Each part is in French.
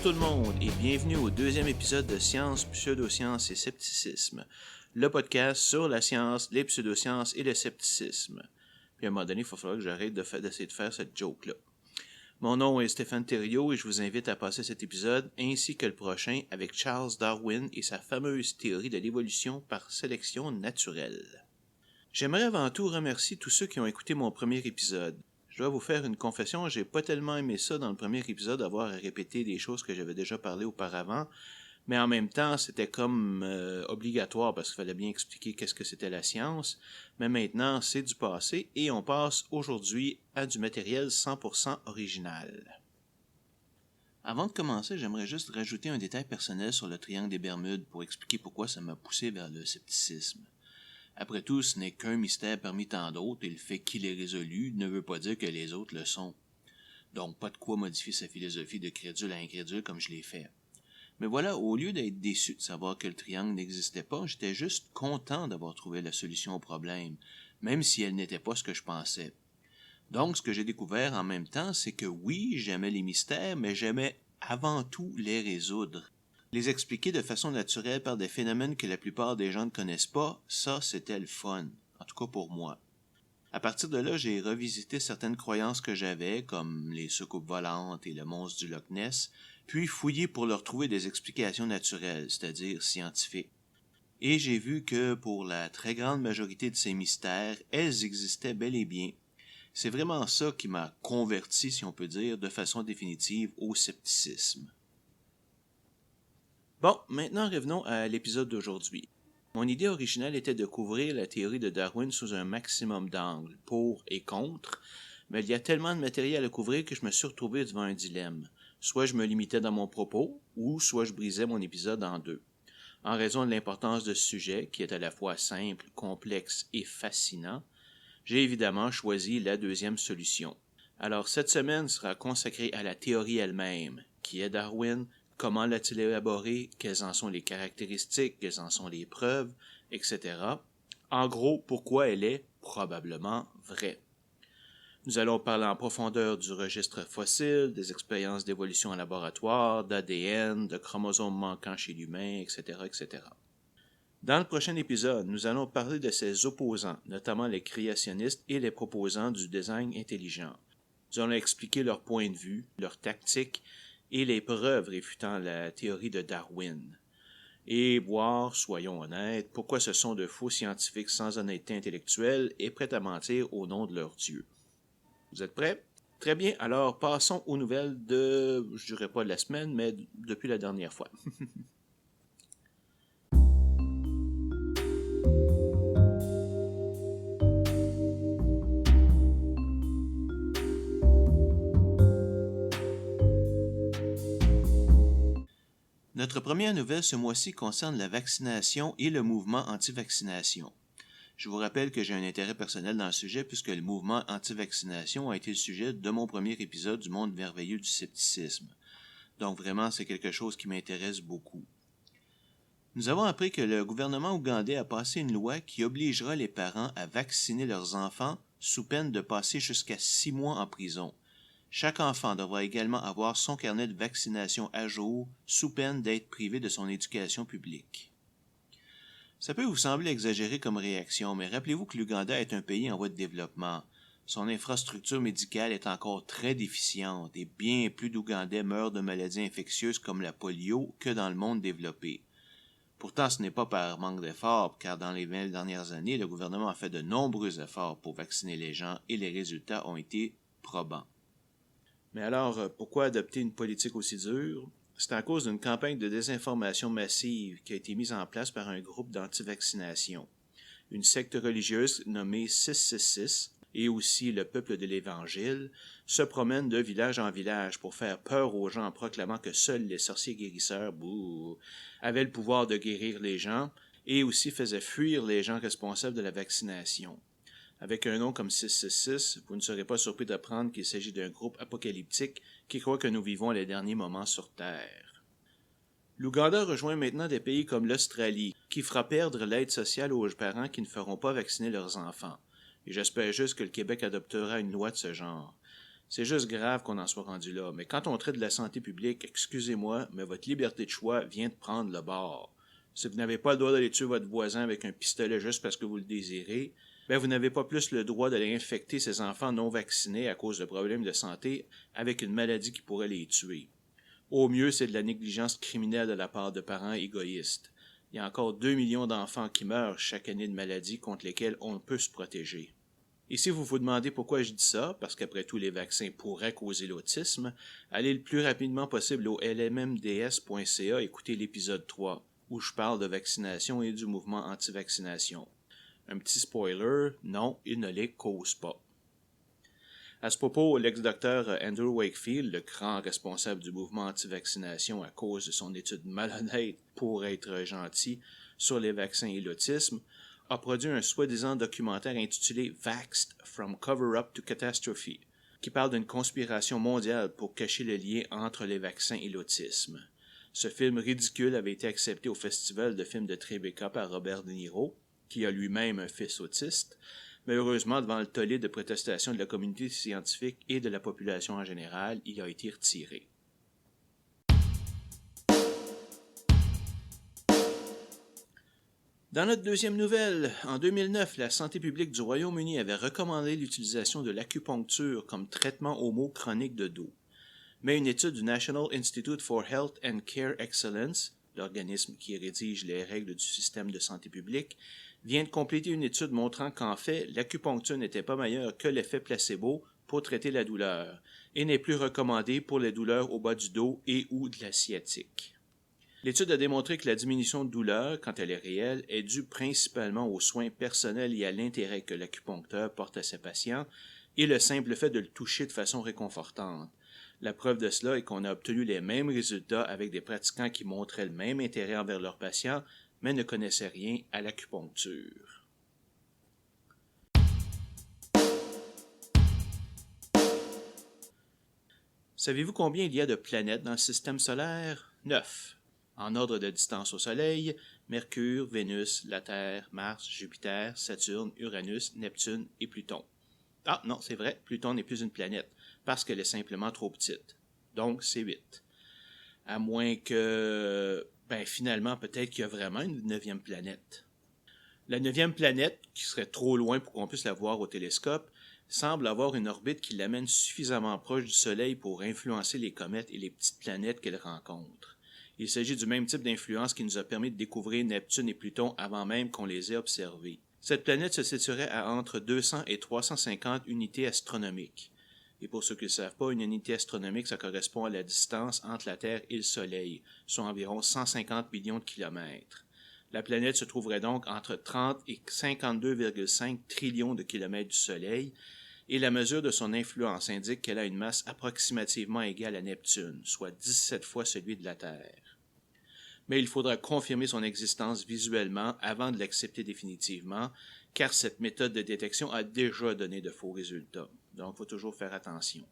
Bonjour tout le monde et bienvenue au deuxième épisode de Science, Pseudosciences et Scepticisme, le podcast sur la science, les pseudosciences et le scepticisme. Puis à un moment donné, il va falloir que j'arrête d'essayer de faire cette joke-là. Mon nom est Stéphane Thériault et je vous invite à passer cet épisode ainsi que le prochain avec Charles Darwin et sa fameuse théorie de l'évolution par sélection naturelle. J'aimerais avant tout remercier tous ceux qui ont écouté mon premier épisode. Je dois vous faire une confession, j'ai pas tellement aimé ça dans le premier épisode, avoir à répéter des choses que j'avais déjà parlé auparavant, mais en même temps, c'était comme obligatoire parce qu'il fallait bien expliquer qu'est-ce que c'était la science, mais maintenant, c'est du passé et on passe aujourd'hui à du matériel 100% original. Avant de commencer, j'aimerais juste rajouter un détail personnel sur le triangle des Bermudes pour expliquer pourquoi ça m'a poussé vers le scepticisme. Après tout, ce n'est qu'un mystère parmi tant d'autres et le fait qu'il est résolu ne veut pas dire que les autres le sont. Donc, pas de quoi modifier sa philosophie de crédule à incrédule comme je l'ai fait. Mais voilà, au lieu d'être déçu de savoir que le triangle n'existait pas, j'étais juste content d'avoir trouvé la solution au problème, même si elle n'était pas ce que je pensais. Donc, ce que j'ai découvert en même temps, c'est que oui, j'aimais les mystères, mais j'aimais avant tout les résoudre. Les expliquer de façon naturelle par des phénomènes que la plupart des gens ne connaissent pas, ça, c'était le fun. En tout cas pour moi. À partir de là, j'ai revisité certaines croyances que j'avais, comme les soucoupes volantes et le monstre du Loch Ness, puis fouillé pour leur trouver des explications naturelles, c'est-à-dire scientifiques. Et j'ai vu que, pour la très grande majorité de ces mystères, elles existaient bel et bien. C'est vraiment ça qui m'a converti, si on peut dire, de façon définitive au scepticisme. Bon, maintenant revenons à l'épisode d'aujourd'hui. Mon idée originale était de couvrir la théorie de Darwin sous un maximum d'angles, pour et contre, mais il y a tellement de matériel à couvrir que je me suis retrouvé devant un dilemme. Soit je me limitais dans mon propos, ou soit je brisais mon épisode en deux. En raison de l'importance de ce sujet, qui est à la fois simple, complexe et fascinant, j'ai évidemment choisi la deuxième solution. Alors cette semaine sera consacrée à la théorie elle-même, qui est Darwin. Comment l'a-t-il élaboré? Quelles en sont les caractéristiques? Quelles en sont les preuves? Etc. En gros, pourquoi elle est probablement vraie. Nous allons parler en profondeur du registre fossile, des expériences d'évolution en laboratoire, d'ADN, de chromosomes manquants chez l'humain, etc., etc. Dans le prochain épisode, nous allons parler de ses opposants, notamment les créationnistes et les proposants du design intelligent. Nous allons expliquer leur point de vue, leurs tactiques, et les preuves réfutant la théorie de Darwin. Et voir, soyons honnêtes, pourquoi ce sont de faux scientifiques sans honnêteté intellectuelle et prêts à mentir au nom de leur Dieu. Vous êtes prêts? Très bien, alors passons aux nouvelles de, je dirais pas de la semaine, mais depuis la dernière fois. Notre première nouvelle ce mois-ci concerne la vaccination et le mouvement anti-vaccination. Je vous rappelle que j'ai un intérêt personnel dans le sujet puisque le mouvement anti-vaccination a été le sujet de mon premier épisode du monde merveilleux du scepticisme. Donc vraiment, c'est quelque chose qui m'intéresse beaucoup. Nous avons appris que le gouvernement ougandais a passé une loi qui obligera les parents à vacciner leurs enfants sous peine de passer jusqu'à 6 mois en prison. Chaque enfant devra également avoir son carnet de vaccination à jour sous peine d'être privé de son éducation publique. Ça peut vous sembler exagéré comme réaction, mais rappelez-vous que l'Ouganda est un pays en voie de développement. Son infrastructure médicale est encore très déficiente et bien plus d'Ougandais meurent de maladies infectieuses comme la polio que dans le monde développé. Pourtant, ce n'est pas par manque d'efforts, car dans les 20 dernières années, le gouvernement a fait de nombreux efforts pour vacciner les gens et les résultats ont été probants. Mais alors, pourquoi adopter une politique aussi dure? C'est à cause d'une campagne de désinformation massive qui a été mise en place par un groupe d'anti-vaccination. Une secte religieuse nommée 666 et aussi le peuple de l'Évangile se promènent de village en village pour faire peur aux gens en proclamant que seuls les sorciers guérisseurs avaient le pouvoir de guérir les gens et aussi faisaient fuir les gens responsables de la vaccination. Avec un nom comme 666, vous ne serez pas surpris d'apprendre qu'il s'agit d'un groupe apocalyptique qui croit que nous vivons les derniers moments sur Terre. L'Ouganda rejoint maintenant des pays comme l'Australie, qui fera perdre l'aide sociale aux parents qui ne feront pas vacciner leurs enfants. Et j'espère juste que le Québec adoptera une loi de ce genre. C'est juste grave qu'on en soit rendu là, mais quand on traite de la santé publique, excusez-moi, mais votre liberté de choix vient de prendre le bord. Si vous n'avez pas le droit d'aller tuer votre voisin avec un pistolet juste parce que vous le désirez, vous n'avez pas plus le droit d'aller infecter ces enfants non vaccinés à cause de problèmes de santé avec une maladie qui pourrait les tuer. Au mieux, c'est de la négligence criminelle de la part de parents égoïstes. Il y a encore 2 millions d'enfants qui meurent chaque année de maladies contre lesquelles on peut se protéger. Et si vous vous demandez pourquoi je dis ça, parce qu'après tout les vaccins pourraient causer l'autisme, allez le plus rapidement possible au lmmds.ca écouter l'épisode 3, où je parle de vaccination et du mouvement anti-vaccination. Un petit spoiler, non, il ne les cause pas. À ce propos, l'ex-docteur Andrew Wakefield, le grand responsable du mouvement anti-vaccination à cause de son étude malhonnête pour être gentil sur les vaccins et l'autisme, a produit un soi-disant documentaire intitulé Vaxxed From Cover-Up to Catastrophe, qui parle d'une conspiration mondiale pour cacher le lien entre les vaccins et l'autisme. Ce film ridicule avait été accepté au festival de films de Tribeca par Robert De Niro, qui a lui-même un fils autiste, mais heureusement, devant le tollé de protestation de la communauté scientifique et de la population en général, il a été retiré. Dans notre deuxième nouvelle, en 2009, la santé publique du Royaume-Uni avait recommandé l'utilisation de l'acupuncture comme traitement aux maux chroniques de dos. Mais une étude du National Institute for Health and Care Excellence, l'organisme qui rédige les règles du système de santé publique, vient de compléter une étude montrant qu'en fait, l'acupuncture n'était pas meilleure que l'effet placebo pour traiter la douleur et n'est plus recommandée pour les douleurs au bas du dos et ou de la sciatique. L'étude a démontré que la diminution de douleur, quand elle est réelle, est due principalement aux soins personnels et à l'intérêt que l'acupuncteur porte à ses patients et le simple fait de le toucher de façon réconfortante. La preuve de cela est qu'on a obtenu les mêmes résultats avec des pratiquants qui montraient le même intérêt envers leurs patients, mais ne connaissaient rien à l'acupuncture. Savez-vous combien il y a de planètes dans le système solaire? 9. En ordre de distance au Soleil, Mercure, Vénus, la Terre, Mars, Jupiter, Saturne, Uranus, Neptune et Pluton. Ah non, c'est vrai, Pluton n'est plus une planète, parce qu'elle est simplement trop petite. Donc, c'est 8. À moins que, finalement, peut-être qu'il y a vraiment une 9e planète. La 9e planète, qui serait trop loin pour qu'on puisse la voir au télescope, semble avoir une orbite qui l'amène suffisamment proche du Soleil pour influencer les comètes et les petites planètes qu'elle rencontre. Il s'agit du même type d'influence qui nous a permis de découvrir Neptune et Pluton avant même qu'on les ait observés. Cette planète se situerait à entre 200 et 350 unités astronomiques. Et pour ceux qui ne le savent pas, une unité astronomique, ça correspond à la distance entre la Terre et le Soleil, soit environ 150 millions de kilomètres. La planète se trouverait donc entre 30 et 52,5 trillions de kilomètres du Soleil, et la mesure de son influence indique qu'elle a une masse approximativement égale à Neptune, soit 17 fois celui de la Terre. Mais il faudra confirmer son existence visuellement avant de l'accepter définitivement, car cette méthode de détection a déjà donné de faux résultats. Donc, il faut toujours faire attention.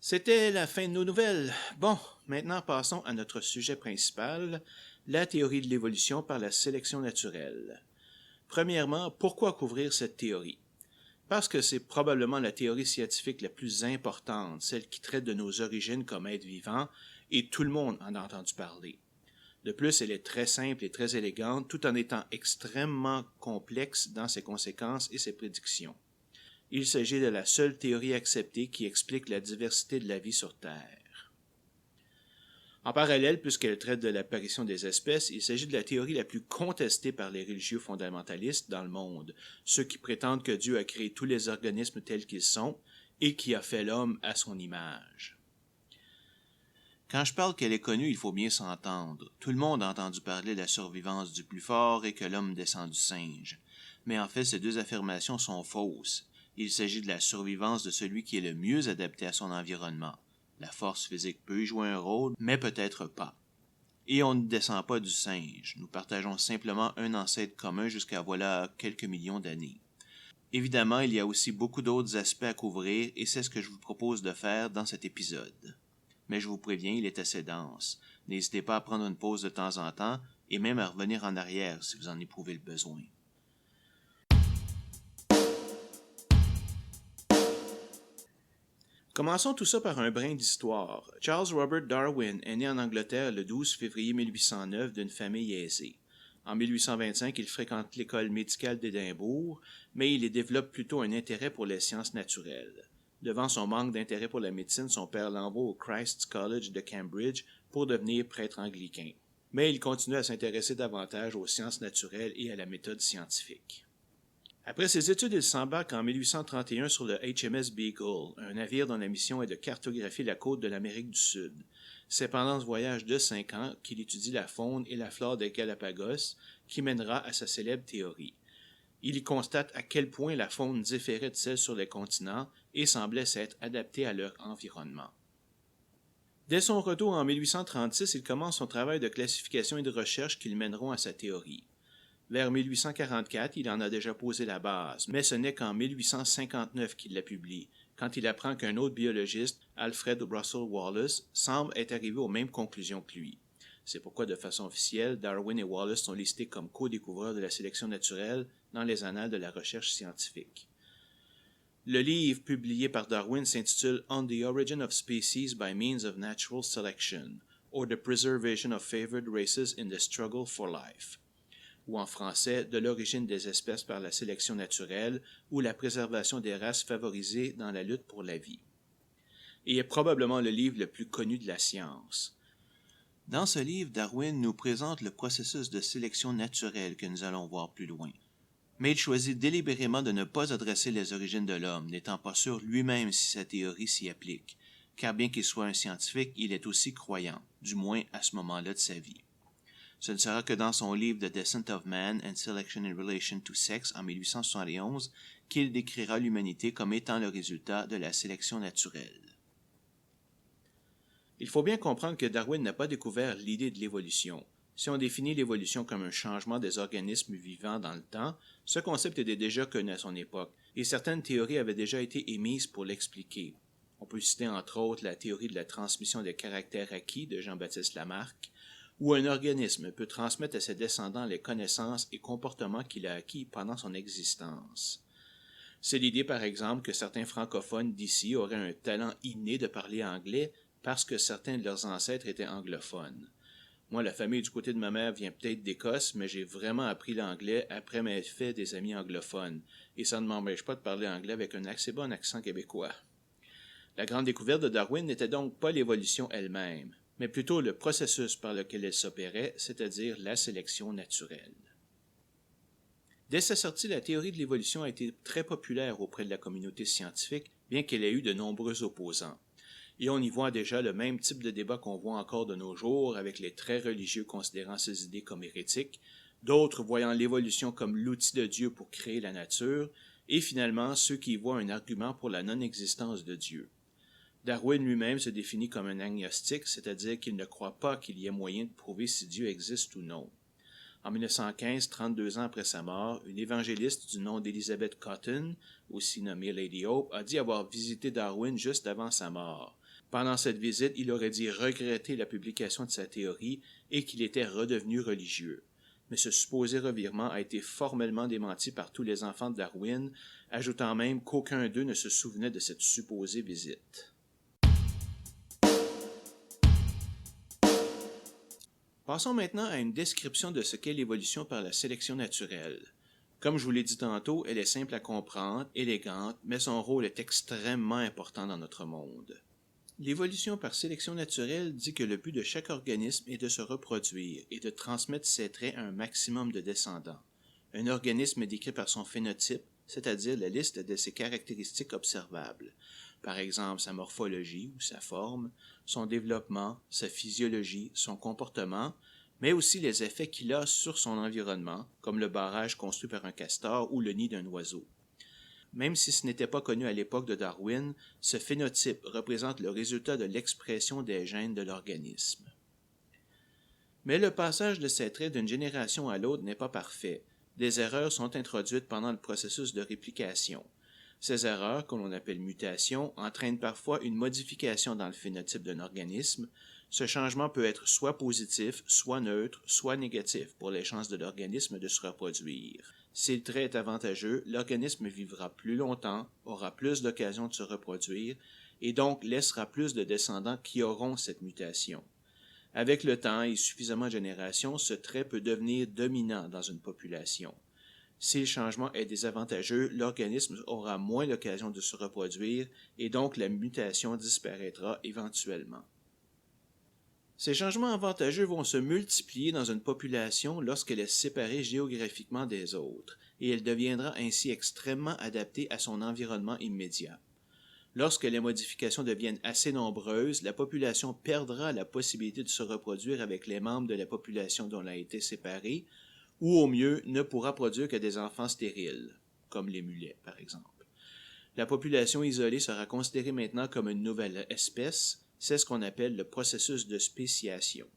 C'était la fin de nos nouvelles. Bon, maintenant passons à notre sujet principal, la théorie de l'évolution par la sélection naturelle. Premièrement, pourquoi couvrir cette théorie? Parce que c'est probablement la théorie scientifique la plus importante, celle qui traite de nos origines comme êtres vivants, et tout le monde en a entendu parler. De plus, elle est très simple et très élégante, tout en étant extrêmement complexe dans ses conséquences et ses prédictions. Il s'agit de la seule théorie acceptée qui explique la diversité de la vie sur Terre. En parallèle, puisqu'elle traite de l'apparition des espèces, il s'agit de la théorie la plus contestée par les religieux fondamentalistes dans le monde, ceux qui prétendent que Dieu a créé tous les organismes tels qu'ils sont et qui a fait l'homme à son image. Quand je parle qu'elle est connue, il faut bien s'entendre. Tout le monde a entendu parler de la survivance du plus fort et que l'homme descend du singe. Mais en fait, ces deux affirmations sont fausses. Il s'agit de la survivance de celui qui est le mieux adapté à son environnement. La force physique peut y jouer un rôle, mais peut-être pas. Et on ne descend pas du singe. Nous partageons simplement un ancêtre commun jusqu'à voilà quelques millions d'années. Évidemment, il y a aussi beaucoup d'autres aspects à couvrir et c'est ce que je vous propose de faire dans cet épisode. Mais je vous préviens, il est assez dense. N'hésitez pas à prendre une pause de temps en temps et même à revenir en arrière si vous en éprouvez le besoin. Commençons tout ça par un brin d'histoire. Charles Robert Darwin est né en Angleterre le 12 février 1809 d'une famille aisée. En 1825, il fréquente l'école médicale d'Édimbourg, mais il y développe plutôt un intérêt pour les sciences naturelles. Devant son manque d'intérêt pour la médecine, son père l'envoie au Christ's College de Cambridge pour devenir prêtre anglican. Mais il continue à s'intéresser davantage aux sciences naturelles et à la méthode scientifique. Après ses études, il s'embarque en 1831 sur le HMS Beagle, un navire dont la mission est de cartographier la côte de l'Amérique du Sud. C'est pendant ce voyage de 5 ans qu'il étudie la faune et la flore des Galapagos, qui mènera à sa célèbre théorie. Il y constate à quel point la faune différait de celle sur les continents et semblait s'être adaptée à leur environnement. Dès son retour en 1836, il commence son travail de classification et de recherche qui le mèneront à sa théorie. Vers 1844, il en a déjà posé la base, mais ce n'est qu'en 1859 qu'il la publie, quand il apprend qu'un autre biologiste, Alfred Russel Wallace, semble être arrivé aux mêmes conclusions que lui. C'est pourquoi, de façon officielle, Darwin et Wallace sont listés comme co-découvreurs de la sélection naturelle dans les annales de la recherche scientifique. Le livre publié par Darwin s'intitule On the Origin of Species by Means of Natural Selection, or the Preservation of Favored Races in the Struggle for Life, ou en français, de l'origine des espèces par la sélection naturelle ou la préservation des races favorisées dans la lutte pour la vie. Et est probablement le livre le plus connu de la science. Dans ce livre, Darwin nous présente le processus de sélection naturelle que nous allons voir plus loin. Mais il choisit délibérément de ne pas adresser les origines de l'homme, n'étant pas sûr lui-même si sa théorie s'y applique, car bien qu'il soit un scientifique, il est aussi croyant, du moins à ce moment-là de sa vie. Ce ne sera que dans son livre The Descent of Man and Selection in Relation to Sex en 1871 qu'il décrira l'humanité comme étant le résultat de la sélection naturelle. Il faut bien comprendre que Darwin n'a pas découvert l'idée de l'évolution. Si on définit l'évolution comme un changement des organismes vivants dans le temps, ce concept était déjà connu à son époque, et certaines théories avaient déjà été émises pour l'expliquer. On peut citer entre autres la théorie de la transmission des caractères acquis de Jean-Baptiste Lamarck, où un organisme peut transmettre à ses descendants les connaissances et comportements qu'il a acquis pendant son existence. C'est l'idée, par exemple, que certains francophones d'ici auraient un talent inné de parler anglais parce que certains de leurs ancêtres étaient anglophones. Moi, la famille du côté de ma mère vient peut-être d'Écosse, mais j'ai vraiment appris l'anglais après m'être fait des amis anglophones, et ça ne m'empêche pas de parler anglais avec un assez bon accent québécois. La grande découverte de Darwin n'était donc pas l'évolution elle-même, mais plutôt le processus par lequel elle s'opérait, c'est-à-dire la sélection naturelle. Dès sa sortie, la théorie de l'évolution a été très populaire auprès de la communauté scientifique, bien qu'elle ait eu de nombreux opposants. Et on y voit déjà le même type de débat qu'on voit encore de nos jours, avec les très religieux considérant ces idées comme hérétiques, d'autres voyant l'évolution comme l'outil de Dieu pour créer la nature, et finalement ceux qui y voient un argument pour la non-existence de Dieu. Darwin lui-même se définit comme un agnostique, c'est-à-dire qu'il ne croit pas qu'il y ait moyen de prouver si Dieu existe ou non. En 1915, 32 ans après sa mort, une évangéliste du nom d'Elizabeth Cotton, aussi nommée Lady Hope, a dit avoir visité Darwin juste avant sa mort. Pendant cette visite, il aurait dit regretter la publication de sa théorie et qu'il était redevenu religieux. Mais ce supposé revirement a été formellement démenti par tous les enfants de Darwin, ajoutant même qu'aucun d'eux ne se souvenait de cette supposée visite. Passons maintenant à une description de ce qu'est l'évolution par la sélection naturelle. Comme je vous l'ai dit tantôt, elle est simple à comprendre, élégante, mais son rôle est extrêmement important dans notre monde. L'évolution par sélection naturelle dit que le but de chaque organisme est de se reproduire et de transmettre ses traits à un maximum de descendants. Un organisme est décrit par son phénotype, c'est-à-dire la liste de ses caractéristiques observables. Par exemple, sa morphologie ou sa forme, son développement, sa physiologie, son comportement, mais aussi les effets qu'il a sur son environnement, comme le barrage construit par un castor ou le nid d'un oiseau. Même si ce n'était pas connu à l'époque de Darwin, ce phénotype représente le résultat de l'expression des gènes de l'organisme. Mais le passage de ces traits d'une génération à l'autre n'est pas parfait. des erreurs sont introduites pendant le processus de réplication. Ces erreurs, que l'on appelle mutations, entraînent parfois une modification dans le phénotype d'un organisme. Ce changement peut être soit positif, soit neutre, soit négatif pour les chances de l'organisme de se reproduire. Si le trait est avantageux, l'organisme vivra plus longtemps, aura plus d'occasions de se reproduire et donc laissera plus de descendants qui auront cette mutation. Avec le temps et suffisamment de générations, ce trait peut devenir dominant dans une population. Si le changement est désavantageux, l'organisme aura moins l'occasion de se reproduire et donc la mutation disparaîtra éventuellement. Ces changements avantageux vont se multiplier dans une population lorsqu'elle est séparée géographiquement des autres, et elle deviendra ainsi extrêmement adaptée à son environnement immédiat. Lorsque les modifications deviennent assez nombreuses, la population perdra la possibilité de se reproduire avec les membres de la population dont elle a été séparée, ou au mieux ne pourra produire que des enfants stériles, comme les mulets par exemple. La population isolée sera considérée maintenant comme une nouvelle espèce. C'est ce qu'on appelle le processus de spéciation.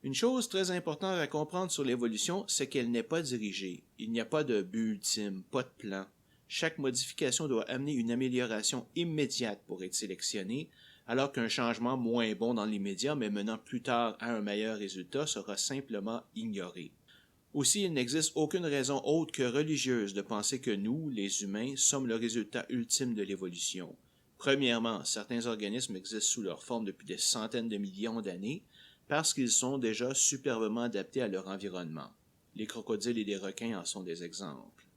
Une chose très importante à comprendre sur l'évolution, c'est qu'elle n'est pas dirigée. Il n'y a pas de but ultime, pas de plan. Chaque modification doit amener une amélioration immédiate pour être sélectionnée, alors qu'un changement moins bon dans l'immédiat, mais menant plus tard à un meilleur résultat, sera simplement ignoré. Aussi, il n'existe aucune raison autre que religieuse de penser que nous, les humains, sommes le résultat ultime de l'évolution. Premièrement, certains organismes existent sous leur forme depuis des centaines de millions d'années parce qu'ils sont déjà superbement adaptés à leur environnement. Les crocodiles et les requins en sont des exemples.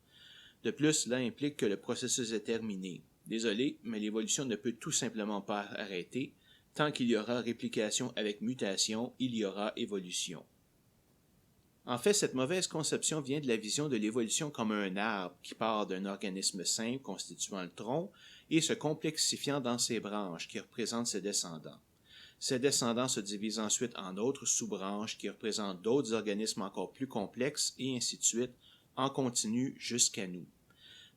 De plus, cela implique que le processus est terminé. Désolé, mais l'évolution ne peut tout simplement pas arrêter. Tant qu'il y aura réplication avec mutation, il y aura évolution. En fait, cette mauvaise conception vient de la vision de l'évolution comme un arbre qui part d'un organisme simple constituant le tronc et se complexifiant dans ses branches qui représentent ses descendants. Ces descendants se divisent ensuite en autres sous-branches qui représentent d'autres organismes encore plus complexes et ainsi de suite, en continu jusqu'à nous.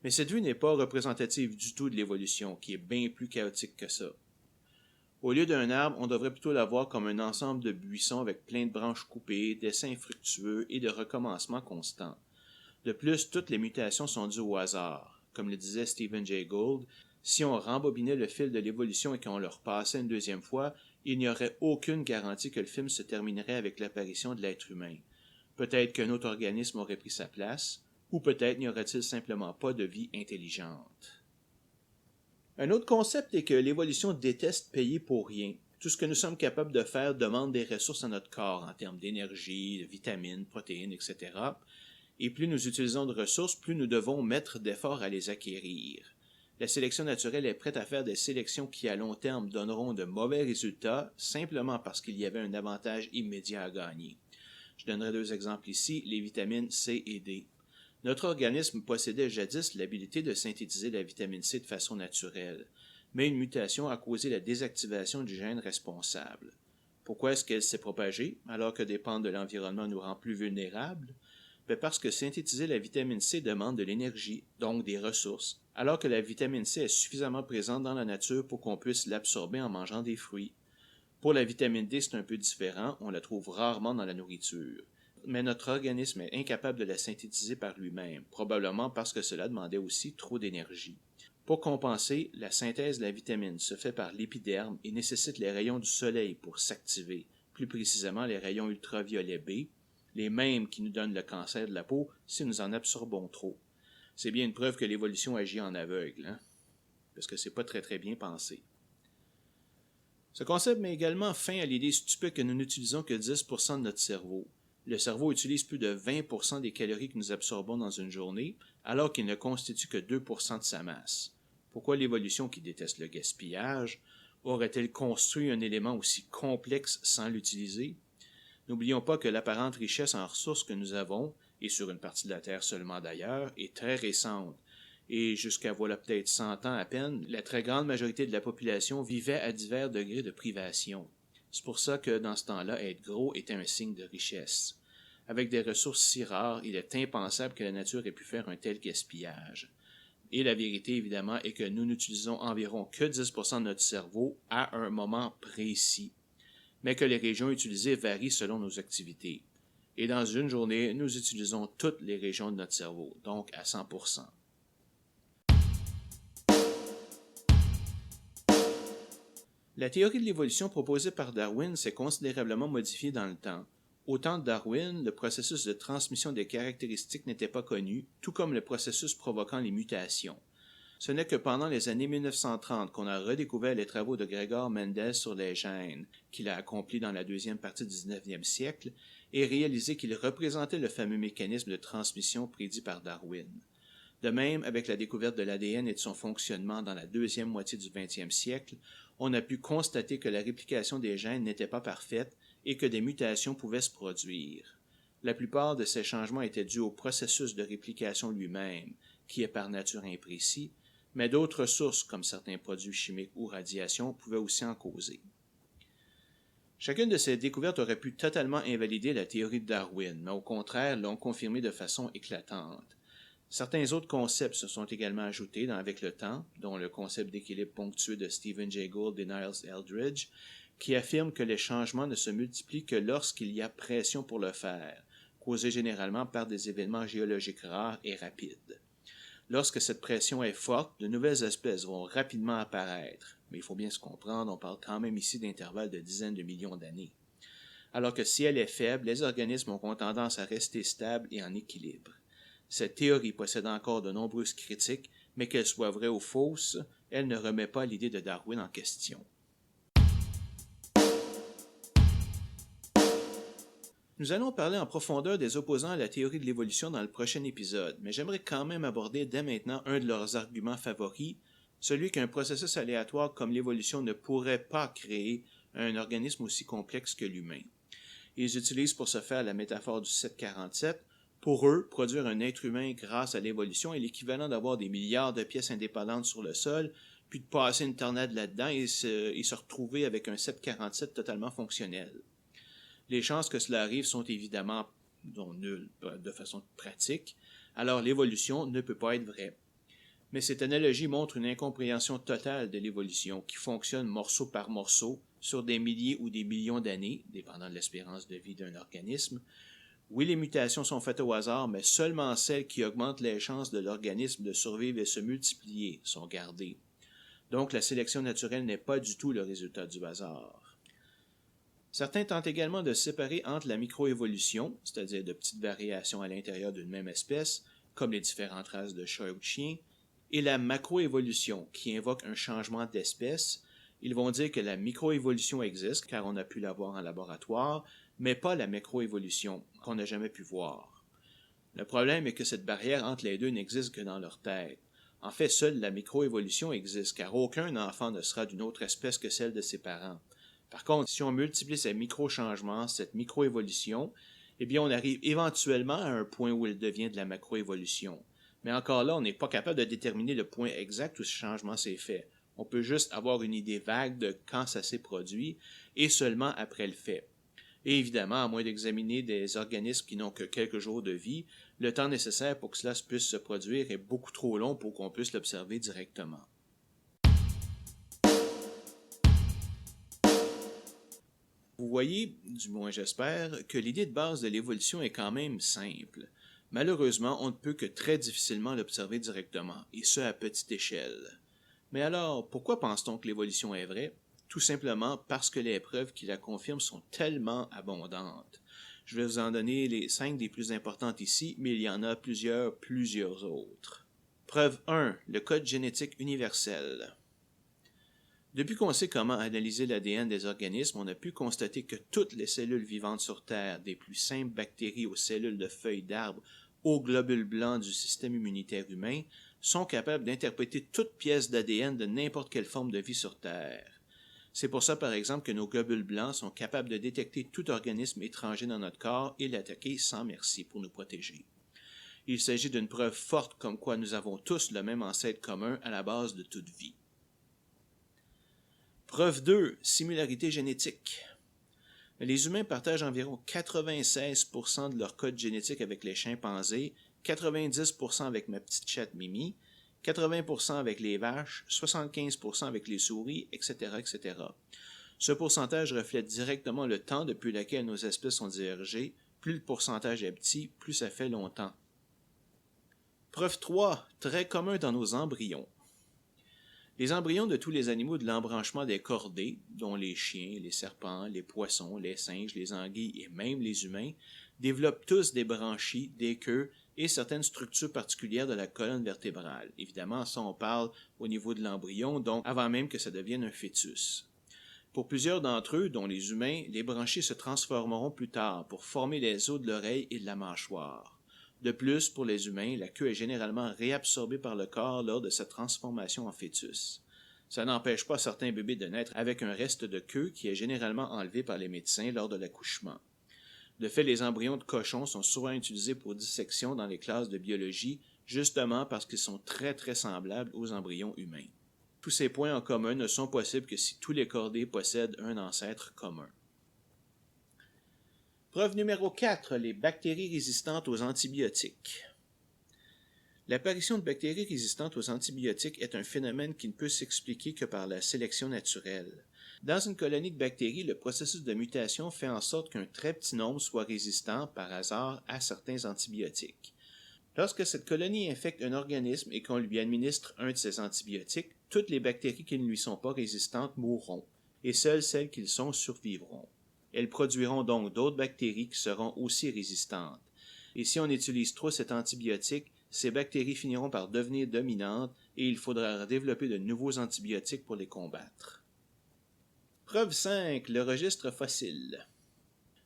Mais cette vue n'est pas représentative du tout de l'évolution, qui est bien plus chaotique que ça. Au lieu d'un arbre, on devrait plutôt la voir comme un ensemble de buissons avec plein de branches coupées, d'essais infructueux et de recommencements constants. De plus, toutes les mutations sont dues au hasard. Comme le disait Stephen Jay Gould, si on rembobinait le fil de l'évolution et qu'on le repassait une deuxième fois, il n'y aurait aucune garantie que le film se terminerait avec l'apparition de l'être humain. Peut-être qu'un autre organisme aurait pris sa place, ou peut-être n'y aurait-il simplement pas de vie intelligente. Un autre concept est que l'évolution déteste payer pour rien. Tout ce que nous sommes capables de faire demande des ressources à notre corps en termes d'énergie, de vitamines, protéines, etc. Et plus nous utilisons de ressources, plus nous devons mettre d'efforts à les acquérir. La sélection naturelle est prête à faire des sélections qui à long terme donneront de mauvais résultats simplement parce qu'il y avait un avantage immédiat à gagner. Je donnerai deux exemples ici, les vitamines C et D. Notre organisme possédait jadis l'habilité de synthétiser la vitamine C de façon naturelle, mais une mutation a causé la désactivation du gène responsable. Pourquoi est-ce qu'elle s'est propagée, alors que dépendre de l'environnement nous rend plus vulnérables? Parce que synthétiser la vitamine C demande de l'énergie, donc des ressources, alors que la vitamine C est suffisamment présente dans la nature pour qu'on puisse l'absorber en mangeant des fruits. Pour la vitamine D, c'est un peu différent, on la trouve rarement dans la nourriture. Mais notre organisme est incapable de la synthétiser par lui-même, probablement parce que cela demandait aussi trop d'énergie. Pour compenser, la synthèse de la vitamine se fait par l'épiderme et nécessite les rayons du soleil pour s'activer, plus précisément les rayons ultraviolets B, les mêmes qui nous donnent le cancer de la peau si nous en absorbons trop. C'est bien une preuve que l'évolution agit en aveugle, hein? Parce que c'est pas très bien pensé. Ce concept met également fin à l'idée stupide que nous n'utilisons que 10% de notre cerveau. Le cerveau utilise plus de 20% des calories que nous absorbons dans une journée, alors qu'il ne constitue que 2% de sa masse. Pourquoi l'évolution qui déteste le gaspillage aurait-elle construit un élément aussi complexe sans l'utiliser? N'oublions pas que l'apparente richesse en ressources que nous avons, et sur une partie de la Terre seulement d'ailleurs, est très récente. Et jusqu'à voilà peut-être 100 ans à peine, la très grande majorité de la population vivait à divers degrés de privation. C'est pour ça que dans ce temps-là, être gros était un signe de richesse. Avec des ressources si rares, il est impensable que la nature ait pu faire un tel gaspillage. Et la vérité, évidemment, est que nous n'utilisons environ que 10% de notre cerveau à un moment précis, mais que les régions utilisées varient selon nos activités. Et dans une journée, nous utilisons toutes les régions de notre cerveau, donc à 100%. La théorie de l'évolution proposée par Darwin s'est considérablement modifiée dans le temps. Au temps de Darwin, le processus de transmission des caractéristiques n'était pas connu, tout comme le processus provoquant les mutations. Ce n'est que pendant les années 1930 qu'on a redécouvert les travaux de Gregor Mendel sur les gènes, qu'il a accomplis dans la deuxième partie du 19e siècle, et réalisé qu'ils représentaient le fameux mécanisme de transmission prédit par Darwin. De même, avec la découverte de l'ADN et de son fonctionnement dans la deuxième moitié du 20e siècle, on a pu constater que la réplication des gènes n'était pas parfaite et que des mutations pouvaient se produire. La plupart de ces changements étaient dus au processus de réplication lui-même, qui est par nature imprécis, mais d'autres sources, comme certains produits chimiques ou radiations, pouvaient aussi en causer. Chacune de ces découvertes aurait pu totalement invalider la théorie de Darwin, mais au contraire l'ont confirmée de façon éclatante. Certains autres concepts se sont également ajoutés avec le temps, dont le concept d'équilibre ponctué de Stephen Jay Gould et Niles Eldredge, qui affirme que les changements ne se multiplient que lorsqu'il y a pression pour le faire, causée généralement par des événements géologiques rares et rapides. Lorsque cette pression est forte, de nouvelles espèces vont rapidement apparaître, mais il faut bien se comprendre, on parle quand même ici d'intervalles de dizaines de millions d'années. Alors que si elle est faible, les organismes ont tendance à rester stables et en équilibre. Cette théorie possède encore de nombreuses critiques, mais qu'elle soit vraie ou fausse, elle ne remet pas l'idée de Darwin en question. Nous allons parler en profondeur des opposants à la théorie de l'évolution dans le prochain épisode, mais j'aimerais quand même aborder dès maintenant un de leurs arguments favoris, celui qu'un processus aléatoire comme l'évolution ne pourrait pas créer un organisme aussi complexe que l'humain. Ils utilisent pour ce faire la métaphore du 747. Pour eux, produire un être humain grâce à l'évolution est l'équivalent d'avoir des milliards de pièces indépendantes sur le sol, puis de passer une tornade là-dedans et se retrouver avec un 747 totalement fonctionnel. Les chances que cela arrive sont évidemment nulles de façon pratique, alors l'évolution ne peut pas être vraie. Mais cette analogie montre une incompréhension totale de l'évolution qui fonctionne morceau par morceau sur des milliers ou des millions d'années, dépendant de l'espérance de vie d'un organisme. Oui, les mutations sont faites au hasard, mais seulement celles qui augmentent les chances de l'organisme de survivre et se multiplier sont gardées. Donc la sélection naturelle n'est pas du tout le résultat du hasard. Certains tentent également de séparer entre la microévolution, c'est-à-dire de petites variations à l'intérieur d'une même espèce, comme les différentes races de chats ou de chiens, et la macroévolution, qui invoque un changement d'espèce. Ils vont dire que la microévolution existe, car on a pu la voir en laboratoire, mais pas la macroévolution, qu'on n'a jamais pu voir. Le problème est que cette barrière entre les deux n'existe que dans leur tête. En fait, seule la microévolution existe, car aucun enfant ne sera d'une autre espèce que celle de ses parents. Par contre, si on multiplie ces micro-changements, cette microévolution, eh bien on arrive éventuellement à un point où elle devient de la macroévolution. Mais encore là, on n'est pas capable de déterminer le point exact où ce changement s'est fait. On peut juste avoir une idée vague de quand ça s'est produit, et seulement après le fait. Et évidemment, à moins d'examiner des organismes qui n'ont que quelques jours de vie, le temps nécessaire pour que cela puisse se produire est beaucoup trop long pour qu'on puisse l'observer directement. Vous voyez, du moins j'espère, que l'idée de base de l'évolution est quand même simple. Malheureusement, on ne peut que très difficilement l'observer directement, et ce à petite échelle. Mais alors, pourquoi pense-t-on que l'évolution est vraie? Tout simplement parce que les preuves qui la confirment sont tellement abondantes. Je vais vous en donner les 5 des plus importantes ici, mais il y en a plusieurs autres. Preuve 1. Le code génétique universel. Depuis qu'on sait comment analyser l'ADN des organismes, on a pu constater que toutes les cellules vivantes sur Terre, des plus simples bactéries aux cellules de feuilles d'arbres aux globules blancs du système immunitaire humain, sont capables d'interpréter toute pièce d'ADN de n'importe quelle forme de vie sur Terre. C'est pour ça, par exemple, que nos globules blancs sont capables de détecter tout organisme étranger dans notre corps et l'attaquer sans merci pour nous protéger. Il s'agit d'une preuve forte comme quoi nous avons tous le même ancêtre commun à la base de toute vie. Preuve 2. Similarité génétique. Les humains partagent environ 96% de leur code génétique avec les chimpanzés, 90% avec ma petite chatte Mimi, 80% avec les vaches, 75% avec les souris, etc., etc. Ce pourcentage reflète directement le temps depuis lequel nos espèces sont divergées, Plus le pourcentage est petit, plus ça fait longtemps. Preuve 3. Très commun dans nos embryons. Les embryons de tous les animaux de l'embranchement des chordés, dont les chiens, les serpents, les poissons, les singes, les anguilles et même les humains, développent tous des branchies, des queues et certaines structures particulières de la colonne vertébrale. Évidemment, ça on parle au niveau de l'embryon, donc avant même que ça devienne un fœtus. Pour plusieurs d'entre eux, dont les humains, les branchies se transformeront plus tard pour former les os de l'oreille et de la mâchoire. De plus, pour les humains, la queue est généralement réabsorbée par le corps lors de sa transformation en fœtus. Ça n'empêche pas certains bébés de naître avec un reste de queue qui est généralement enlevé par les médecins lors de l'accouchement. De fait, les embryons de cochons sont souvent utilisés pour dissection dans les classes de biologie, justement parce qu'ils sont très semblables aux embryons humains. Tous ces points en commun ne sont possibles que si tous les chordés possèdent un ancêtre commun. Preuve numéro 4. Les bactéries résistantes aux antibiotiques. L'apparition de bactéries résistantes aux antibiotiques est un phénomène qui ne peut s'expliquer que par la sélection naturelle. Dans une colonie de bactéries, le processus de mutation fait en sorte qu'un très petit nombre soit résistant, par hasard, à certains antibiotiques. Lorsque cette colonie infecte un organisme et qu'on lui administre un de ces antibiotiques, toutes les bactéries qui ne lui sont pas résistantes mourront, et seules celles qui le sont survivront. Elles produiront donc d'autres bactéries qui seront aussi résistantes. Et si on utilise trop cet antibiotique, ces bactéries finiront par devenir dominantes et il faudra développer de nouveaux antibiotiques pour les combattre. Preuve 5. Le registre fossile.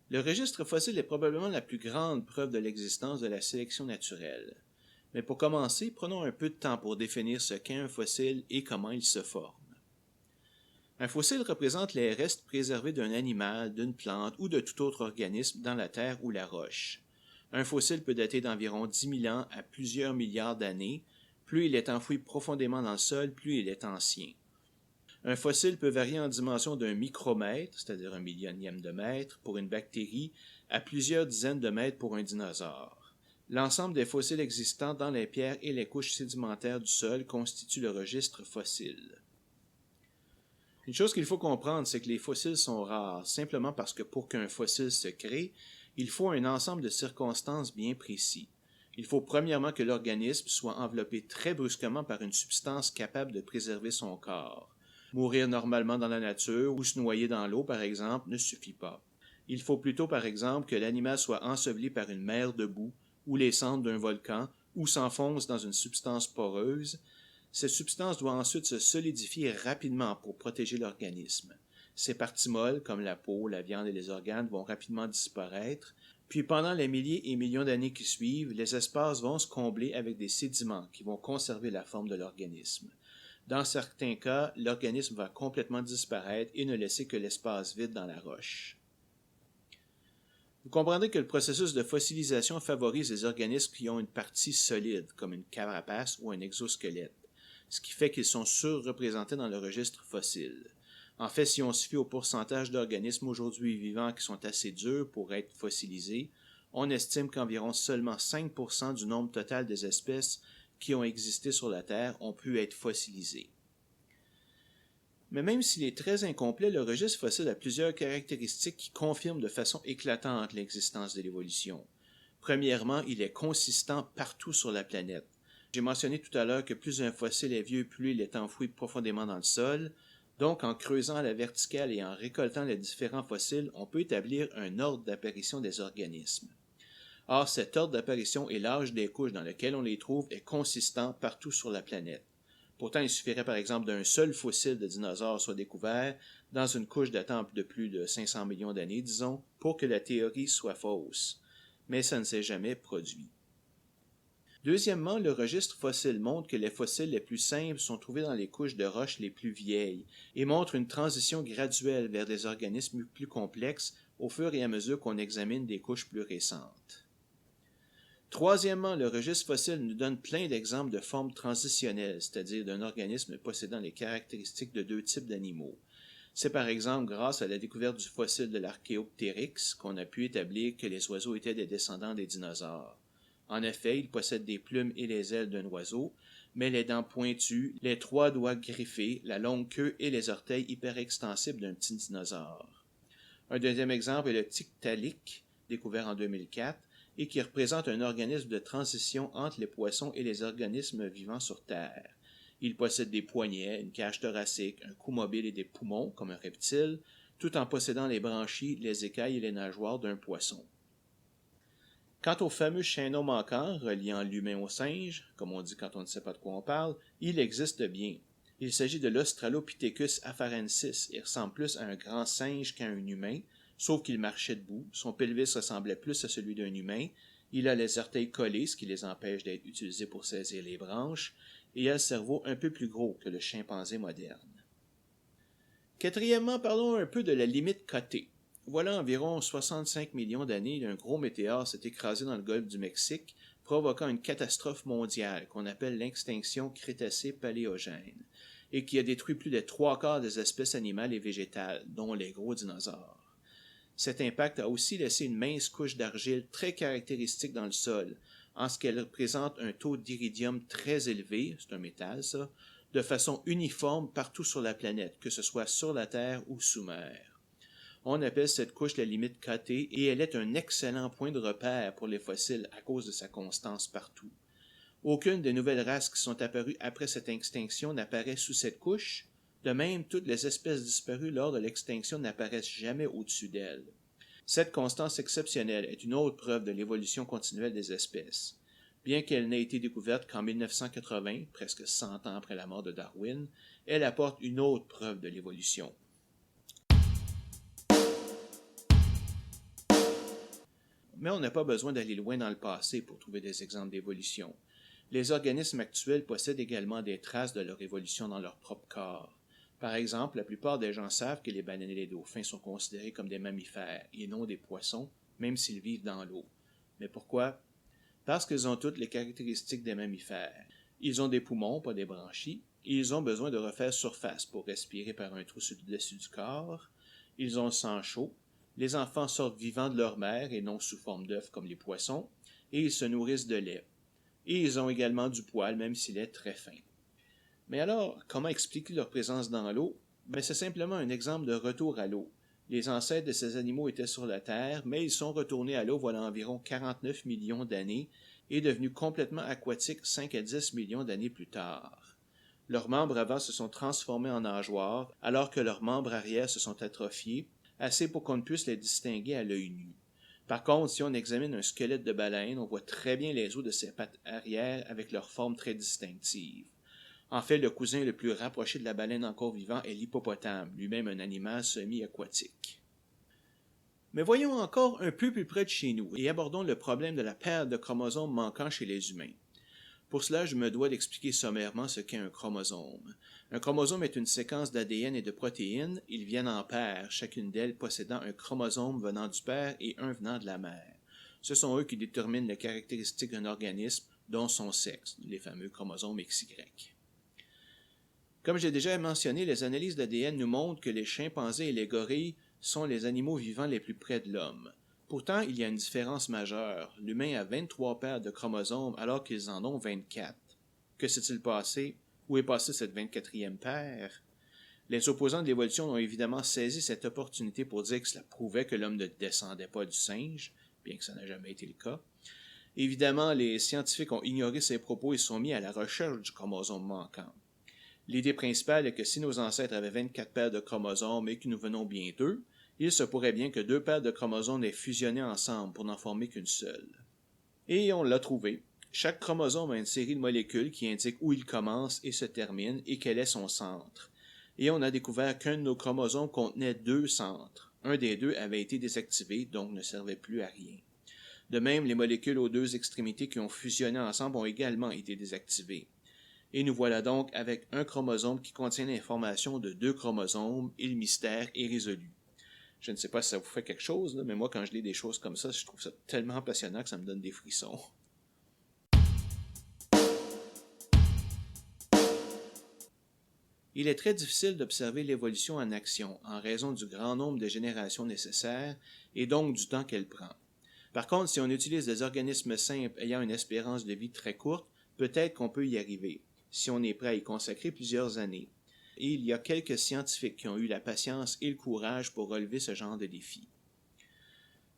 Le registre fossile est probablement la plus grande preuve de l'existence de la sélection naturelle. Mais pour commencer, prenons un peu de temps pour définir ce qu'est un fossile et comment il se forme. Un fossile représente les restes préservés d'un animal, d'une plante ou de tout autre organisme dans la terre ou la roche. Un fossile peut dater d'environ 10 000 ans à plusieurs milliards d'années. Plus il est enfoui profondément dans le sol, plus il est ancien. Un fossile peut varier en dimension d'un micromètre, c'est-à-dire un millionième de mètre, pour une bactérie, à plusieurs dizaines de mètres pour un dinosaure. L'ensemble des fossiles existants dans les pierres et les couches sédimentaires du sol constitue le registre fossile. Une chose qu'il faut comprendre, c'est que les fossiles sont rares, simplement parce que pour qu'un fossile se crée, il faut un ensemble de circonstances bien précis. Il faut premièrement que l'organisme soit enveloppé très brusquement par une substance capable de préserver son corps. Mourir normalement dans la nature ou se noyer dans l'eau, par exemple, ne suffit pas. Il faut plutôt, par exemple, que l'animal soit enseveli par une mer de boue ou les cendres d'un volcan ou s'enfonce dans une substance poreuse. Cette substance doit ensuite se solidifier rapidement pour protéger l'organisme. Ces parties molles, comme la peau, la viande et les organes, vont rapidement disparaître, puis pendant les milliers et millions d'années qui suivent, les espaces vont se combler avec des sédiments qui vont conserver la forme de l'organisme. Dans certains cas, l'organisme va complètement disparaître et ne laisser que l'espace vide dans la roche. Vous comprendrez que le processus de fossilisation favorise les organismes qui ont une partie solide, comme une carapace ou un exosquelette, ce qui fait qu'ils sont surreprésentés dans le registre fossile. En fait, si on se fie au pourcentage d'organismes aujourd'hui vivants qui sont assez durs pour être fossilisés, on estime qu'environ seulement 5% du nombre total des espèces qui ont existé sur la Terre ont pu être fossilisés. Mais même s'il est très incomplet, le registre fossile a plusieurs caractéristiques qui confirment de façon éclatante l'existence de l'évolution. Premièrement, il est consistant partout sur la planète. J'ai mentionné tout à l'heure que plus un fossile est vieux, plus il est enfoui profondément dans le sol. Donc, en creusant à la verticale et en récoltant les différents fossiles, on peut établir un ordre d'apparition des organismes. Or, cet ordre d'apparition et l'âge des couches dans lesquelles on les trouve est consistant partout sur la planète. Pourtant, il suffirait par exemple d'un seul fossile de dinosaure soit découvert dans une couche datant de plus de 500 millions d'années, disons, pour que la théorie soit fausse. Mais ça ne s'est jamais produit. Deuxièmement, le registre fossile montre que les fossiles les plus simples sont trouvés dans les couches de roches les plus vieilles et montre une transition graduelle vers des organismes plus complexes au fur et à mesure qu'on examine des couches plus récentes. Troisièmement, le registre fossile nous donne plein d'exemples de formes transitionnelles, c'est-à-dire d'un organisme possédant les caractéristiques de deux types d'animaux. C'est par exemple grâce à la découverte du fossile de l'Archéoptéryx qu'on a pu établir que les oiseaux étaient des descendants des dinosaures. En effet, ils possèdent des plumes et les ailes d'un oiseau, mais les dents pointues, les 3 doigts griffés, la longue queue et les orteils hyperextensibles d'un petit dinosaure. Un deuxième exemple est le Tiktaalik, découvert en 2004, et qui représente un organisme de transition entre les poissons et les organismes vivant sur Terre. Il possède des poignets, une cage thoracique, un cou mobile et des poumons, comme un reptile, tout en possédant les branchies, les écailles et les nageoires d'un poisson. Quant au fameux chaînon manquant reliant l'humain au singe, comme on dit quand on ne sait pas de quoi on parle, il existe bien. Il s'agit de l'Australopithecus afarensis et ressemble plus à un grand singe qu'à un humain, sauf qu'il marchait debout, son pelvis ressemblait plus à celui d'un humain, il a les orteils collés, ce qui les empêche d'être utilisés pour saisir les branches, et il a le cerveau un peu plus gros que le chimpanzé moderne. Quatrièmement, parlons un peu de la limite cotée. Voilà environ 65 millions d'années, un gros météore s'est écrasé dans le golfe du Mexique, provoquant une catastrophe mondiale qu'on appelle l'extinction Crétacé-Paléogène, et qui a détruit plus de 3/4 des espèces animales et végétales, dont les gros dinosaures. Cet impact a aussi laissé une mince couche d'argile très caractéristique dans le sol, en ce qu'elle représente un taux d'iridium très élevé, c'est un métal ça, de façon uniforme partout sur la planète, que ce soit sur la Terre ou sous mer. On appelle cette couche la limite cotée et elle est un excellent point de repère pour les fossiles à cause de sa constance partout. Aucune des nouvelles races qui sont apparues après cette extinction n'apparaît sous cette couche. De même, toutes les espèces disparues lors de l'extinction n'apparaissent jamais au-dessus d'elle. Cette constance exceptionnelle est une autre preuve de l'évolution continuelle des espèces. Bien qu'elle n'ait été découverte qu'en 1980, presque 100 ans après la mort de Darwin, elle apporte une autre preuve de l'évolution. Mais on n'a pas besoin d'aller loin dans le passé pour trouver des exemples d'évolution. Les organismes actuels possèdent également des traces de leur évolution dans leur propre corps. Par exemple, la plupart des gens savent que les baleines et les dauphins sont considérés comme des mammifères et non des poissons, même s'ils vivent dans l'eau. Mais pourquoi? Parce qu'ils ont toutes les caractéristiques des mammifères. Ils ont des poumons, pas des branchies, et ils ont besoin de refaire surface pour respirer par un trou au-dessus du corps. Ils ont le sang chaud. Les enfants sortent vivants de leur mère et non sous forme d'œufs comme les poissons, et ils se nourrissent de lait. Et ils ont également du poil, même s'il est très fin. Mais alors, comment expliquer leur présence dans l'eau? C'est simplement un exemple de retour à l'eau. Les ancêtres de ces animaux étaient sur la Terre, mais ils sont retournés à l'eau voilà environ 49 millions d'années et devenus complètement aquatiques 5 à 10 millions d'années plus tard. Leurs membres avant se sont transformés en nageoires, alors que leurs membres arrière se sont atrophiés, assez pour qu'on ne puisse les distinguer à l'œil nu. Par contre, si on examine un squelette de baleine, on voit très bien les os de ses pattes arrière avec leur forme très distinctive. En fait, le cousin le plus rapproché de la baleine encore vivant est l'hippopotame, lui-même un animal semi-aquatique. Mais voyons encore un peu plus près de chez nous et abordons le problème de la perte de chromosomes manquants chez les humains. Pour cela, je me dois d'expliquer sommairement ce qu'est un chromosome. Un chromosome est une séquence d'ADN et de protéines. Ils viennent en paires, chacune d'elles possédant un chromosome venant du père et un venant de la mère. Ce sont eux qui déterminent les caractéristiques d'un organisme, dont son sexe, les fameux chromosomes XY. Comme j'ai déjà mentionné, les analyses d'ADN nous montrent que les chimpanzés et les gorilles sont les animaux vivants les plus près de l'homme. Pourtant, il y a une différence majeure. L'humain a 23 paires de chromosomes alors qu'ils en ont 24. Que s'est-il passé? Où est passée cette 24e paire? Les opposants de l'évolution ont évidemment saisi cette opportunité pour dire que cela prouvait que l'homme ne descendait pas du singe, bien que ça n'a jamais été le cas. Évidemment, les scientifiques ont ignoré ces propos et se sont mis à la recherche du chromosome manquant. L'idée principale est que si nos ancêtres avaient 24 paires de chromosomes et que nous venons bien d'eux, il se pourrait bien que 2 paires de chromosomes aient fusionné ensemble pour n'en former qu'une seule. Et on l'a trouvé. Chaque chromosome a une série de molécules qui indiquent où il commence et se termine et quel est son centre. Et on a découvert qu'un de nos chromosomes contenait 2 centres. Un des 2 avait été désactivé, donc ne servait plus à rien. De même, les molécules aux 2 extrémités qui ont fusionné ensemble ont également été désactivées. Et nous voilà donc avec un chromosome qui contient l'information de 2 chromosomes et le mystère est résolu. Je ne sais pas si ça vous fait quelque chose, mais moi, quand je lis des choses comme ça, je trouve ça tellement passionnant que ça me donne des frissons. Il est très difficile d'observer l'évolution en action en raison du grand nombre de générations nécessaires et donc du temps qu'elle prend. Par contre, si on utilise des organismes simples ayant une espérance de vie très courte, peut-être qu'on peut y arriver, si on est prêt à y consacrer plusieurs années. Et il y a quelques scientifiques qui ont eu la patience et le courage pour relever ce genre de défi.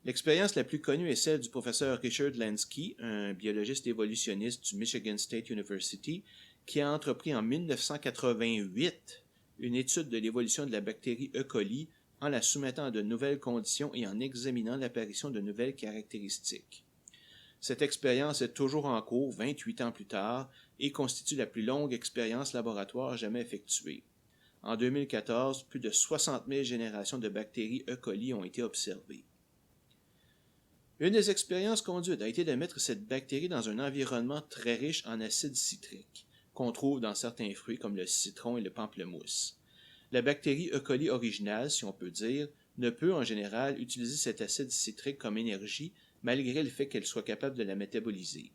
L'expérience la plus connue est celle du professeur Richard Lansky, un biologiste évolutionniste du Michigan State University, qui a entrepris en 1988 une étude de l'évolution de la bactérie E. coli en la soumettant à de nouvelles conditions et en examinant l'apparition de nouvelles caractéristiques. Cette expérience est toujours en cours 28 ans plus tard et constitue la plus longue expérience laboratoire jamais effectuée. En 2014, plus de 60 000 générations de bactéries E. coli ont été observées. Une des expériences conduites a été de mettre cette bactérie dans un environnement très riche en acide citrique, qu'on trouve dans certains fruits comme le citron et le pamplemousse. La bactérie E. coli originale, si on peut dire, ne peut en général utiliser cet acide citrique comme énergie malgré le fait qu'elle soit capable de la métaboliser.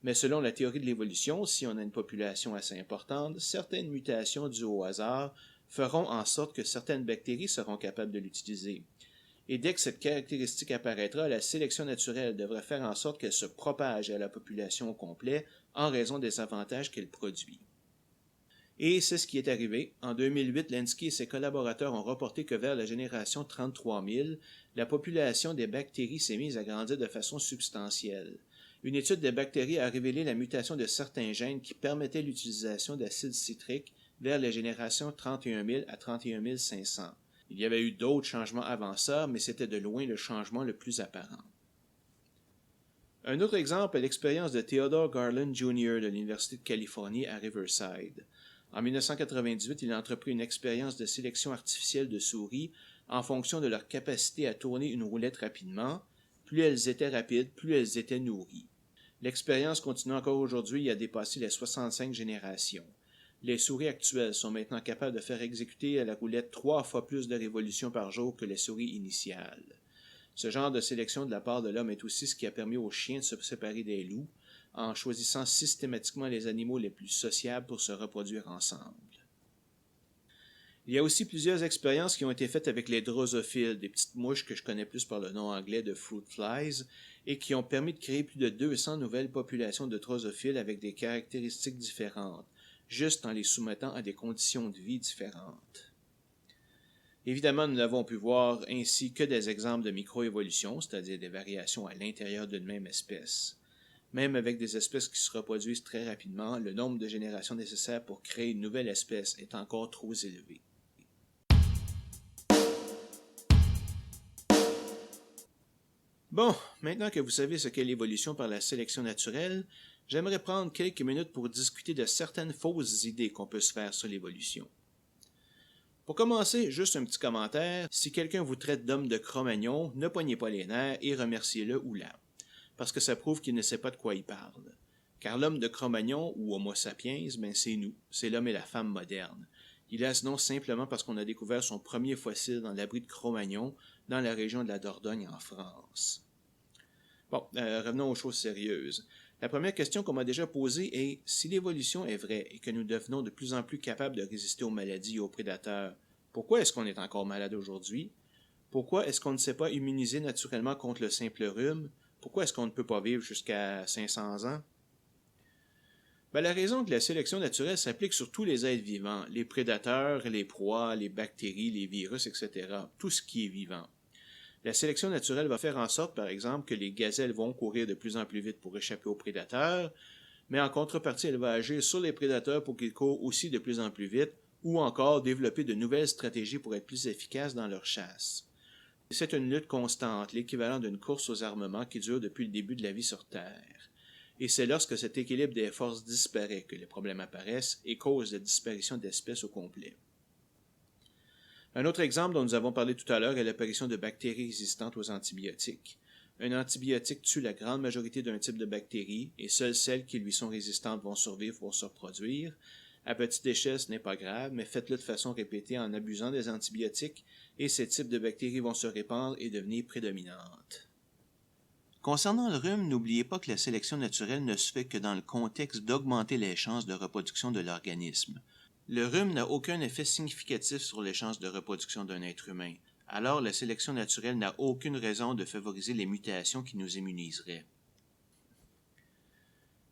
Mais selon la théorie de l'évolution, si on a une population assez importante, certaines mutations dues au hasard feront en sorte que certaines bactéries seront capables de l'utiliser. Et dès que cette caractéristique apparaîtra, la sélection naturelle devrait faire en sorte qu'elle se propage à la population au complet en raison des avantages qu'elle produit. Et c'est ce qui est arrivé. En 2008, Lansky et ses collaborateurs ont reporté que vers la génération 33 000, la population des bactéries s'est mise à grandir de façon substantielle. Une étude des bactéries a révélé la mutation de certains gènes qui permettaient l'utilisation d'acide citrique vers les générations 31 000 à 31 500. Il y avait eu d'autres changements avant ça, mais c'était de loin le changement le plus apparent. Un autre exemple est l'expérience de Theodore Garland Jr. de l'Université de Californie à Riverside. En 1998, il a entrepris une expérience de sélection artificielle de souris en fonction de leur capacité à tourner une roulette rapidement. Plus elles étaient rapides, plus elles étaient nourries. L'expérience continue encore aujourd'hui et a dépassé les 65 générations. Les souris actuelles sont maintenant capables de faire exécuter à la roulette 3 fois plus de révolutions par jour que les souris initiales. Ce genre de sélection de la part de l'homme est aussi ce qui a permis aux chiens de se séparer des loups, en choisissant systématiquement les animaux les plus sociables pour se reproduire ensemble. Il y a aussi plusieurs expériences qui ont été faites avec les drosophiles, des petites mouches que je connais plus par le nom anglais de fruit flies, et qui ont permis de créer plus de 200 nouvelles populations de drosophiles avec des caractéristiques différentes, juste en les soumettant à des conditions de vie différentes. Évidemment, nous n'avons pu voir ainsi que des exemples de microévolution, c'est-à-dire des variations à l'intérieur d'une même espèce. Même avec des espèces qui se reproduisent très rapidement, le nombre de générations nécessaires pour créer une nouvelle espèce est encore trop élevé. Bon, maintenant que vous savez ce qu'est l'évolution par la sélection naturelle, j'aimerais prendre quelques minutes pour discuter de certaines fausses idées qu'on peut se faire sur l'évolution. Pour commencer, juste un petit commentaire, si quelqu'un vous traite d'homme de Cro-Magnon, ne poignez pas les nerfs et remerciez-le ou la, parce que ça prouve qu'il ne sait pas de quoi il parle. Car l'homme de Cro-Magnon, ou Homo sapiens, c'est nous, c'est l'homme et la femme modernes. Il a ce nom simplement parce qu'on a découvert son premier fossile dans l'abri de Cro-Magnon, dans la région de la Dordogne en France. Bon, revenons aux choses sérieuses. La première question qu'on m'a déjà posée est si l'évolution est vraie et que nous devenons de plus en plus capables de résister aux maladies et aux prédateurs, pourquoi est-ce qu'on est encore malade aujourd'hui? Pourquoi est-ce qu'on ne s'est pas immunisé naturellement contre le simple rhume? Pourquoi est-ce qu'on ne peut pas vivre jusqu'à 500 ans? La raison que la sélection naturelle s'applique sur tous les êtres vivants, les prédateurs, les proies, les bactéries, les virus, etc., tout ce qui est vivant. La sélection naturelle va faire en sorte, par exemple, que les gazelles vont courir de plus en plus vite pour échapper aux prédateurs, mais en contrepartie, elle va agir sur les prédateurs pour qu'ils courent aussi de plus en plus vite, ou encore développer de nouvelles stratégies pour être plus efficaces dans leur chasse. C'est une lutte constante, l'équivalent d'une course aux armements qui dure depuis le début de la vie sur Terre. Et c'est lorsque cet équilibre des forces disparaît que les problèmes apparaissent et causent la disparition d'espèces au complet. Un autre exemple dont nous avons parlé tout à l'heure est l'apparition de bactéries résistantes aux antibiotiques. Un antibiotique tue la grande majorité d'un type de bactéries et seules celles qui lui sont résistantes vont survivre pour se reproduire. À petite échelle, ce n'est pas grave, mais faites-le de façon répétée en abusant des antibiotiques et ces types de bactéries vont se répandre et devenir prédominantes. Concernant le rhume, n'oubliez pas que la sélection naturelle ne se fait que dans le contexte d'augmenter les chances de reproduction de l'organisme. Le rhume n'a aucun effet significatif sur les chances de reproduction d'un être humain, alors la sélection naturelle n'a aucune raison de favoriser les mutations qui nous immuniseraient.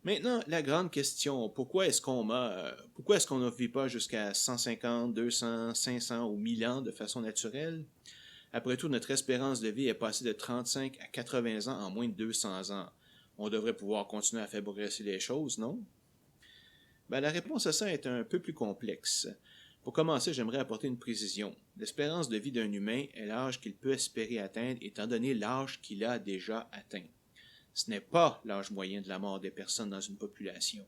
Maintenant, la grande question, pourquoi est-ce qu'on meurt? Pourquoi est-ce qu'on ne vit pas jusqu'à 150, 200, 500 ou 1000 ans de façon naturelle? Après tout, notre espérance de vie est passée de 35 à 80 ans en moins de 200 ans. On devrait pouvoir continuer à faire progresser les choses, non? La réponse à ça est un peu plus complexe. Pour commencer, j'aimerais apporter une précision. L'espérance de vie d'un humain est l'âge qu'il peut espérer atteindre étant donné l'âge qu'il a déjà atteint. Ce n'est pas l'âge moyen de la mort des personnes dans une population.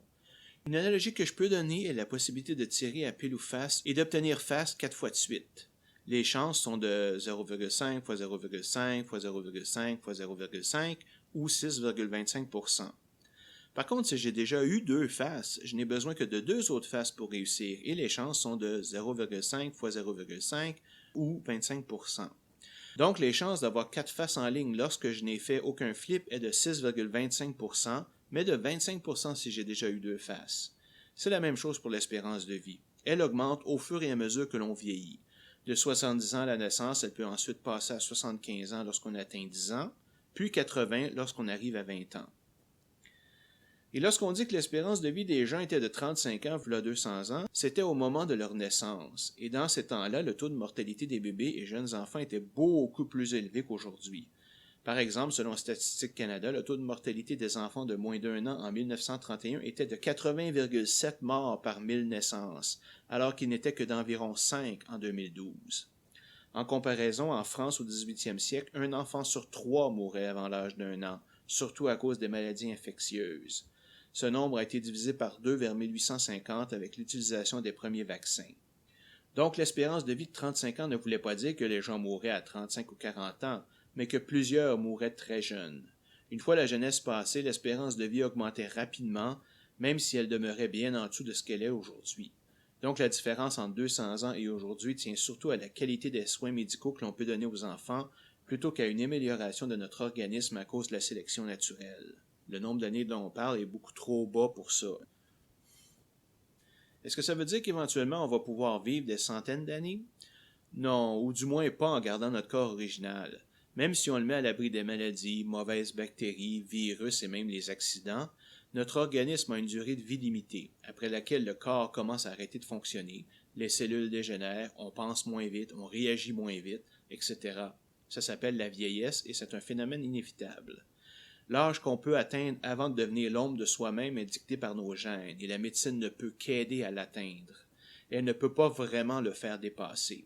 Une analogie que je peux donner est la possibilité de tirer à pile ou face et d'obtenir face 4 fois de suite. Les chances sont de 0,5 fois 0,5 fois 0,5 fois 0,5 ou 6,25%. Par contre, si j'ai déjà eu 2 faces, je n'ai besoin que de 2 autres faces pour réussir et les chances sont de 0,5 fois 0,5 ou 25%. Donc, les chances d'avoir 4 faces en ligne lorsque je n'ai fait aucun flip est de 6,25%, mais de 25% si j'ai déjà eu 2 faces. C'est la même chose pour l'espérance de vie. Elle augmente au fur et à mesure que l'on vieillit. De 70 ans à la naissance, elle peut ensuite passer à 75 ans lorsqu'on atteint 10 ans, puis 80 lorsqu'on arrive à 20 ans. Et lorsqu'on dit que l'espérance de vie des gens était de 35 ans, voilà 200 ans, c'était au moment de leur naissance. Et dans ces temps-là, le taux de mortalité des bébés et jeunes enfants était beaucoup plus élevé qu'aujourd'hui. Par exemple, selon Statistique Canada, le taux de mortalité des enfants de moins d'1 an en 1931 était de 80,7 morts par 1000 naissances, alors qu'il n'était que d'environ 5 en 2012. En comparaison, en France au 18e siècle, un enfant sur 3 mourait avant l'âge d'1 an, surtout à cause des maladies infectieuses. Ce nombre a été divisé par 2 vers 1850 avec l'utilisation des premiers vaccins. Donc l'espérance de vie de 35 ans ne voulait pas dire que les gens mouraient à 35 ou 40 ans, mais que plusieurs mouraient très jeunes. Une fois la jeunesse passée, l'espérance de vie augmentait rapidement, même si elle demeurait bien en dessous de ce qu'elle est aujourd'hui. Donc la différence entre 200 ans et aujourd'hui tient surtout à la qualité des soins médicaux que l'on peut donner aux enfants, plutôt qu'à une amélioration de notre organisme à cause de la sélection naturelle. Le nombre d'années dont on parle est beaucoup trop bas pour ça. Est-ce que ça veut dire qu'éventuellement on va pouvoir vivre des centaines d'années? Non, ou du moins pas en gardant notre corps original. Même si on le met à l'abri des maladies, mauvaises bactéries, virus et même les accidents, notre organisme a une durée de vie limitée, après laquelle le corps commence à arrêter de fonctionner, les cellules dégénèrent, on pense moins vite, on réagit moins vite, etc. Ça s'appelle la vieillesse et c'est un phénomène inévitable. L'âge qu'on peut atteindre avant de devenir l'ombre de soi-même est dicté par nos gènes et la médecine ne peut qu'aider à l'atteindre. Elle ne peut pas vraiment le faire dépasser.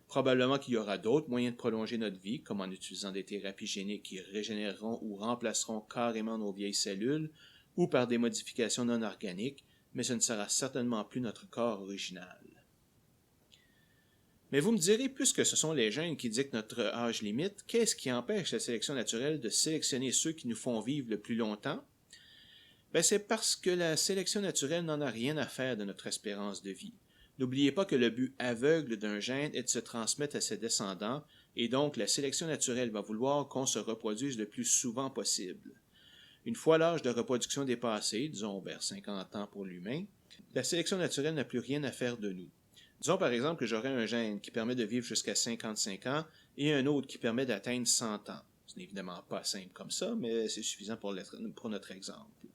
Probablement qu'il y aura d'autres moyens de prolonger notre vie, comme en utilisant des thérapies géniques qui régénéreront ou remplaceront carrément nos vieilles cellules, ou par des modifications non organiques, mais ce ne sera certainement plus notre corps original. Mais vous me direz, puisque ce sont les gènes qui dictent notre âge limite, qu'est-ce qui empêche la sélection naturelle de sélectionner ceux qui nous font vivre le plus longtemps? C'est parce que la sélection naturelle n'en a rien à faire de notre espérance de vie. N'oubliez pas que le but aveugle d'un gène est de se transmettre à ses descendants, et donc la sélection naturelle va vouloir qu'on se reproduise le plus souvent possible. Une fois l'âge de reproduction dépassé, disons vers 50 ans pour l'humain, la sélection naturelle n'a plus rien à faire de nous. Disons par exemple que j'aurais un gène qui permet de vivre jusqu'à 55 ans et un autre qui permet d'atteindre 100 ans. Ce n'est évidemment pas simple comme ça, mais c'est suffisant pour notre exemple.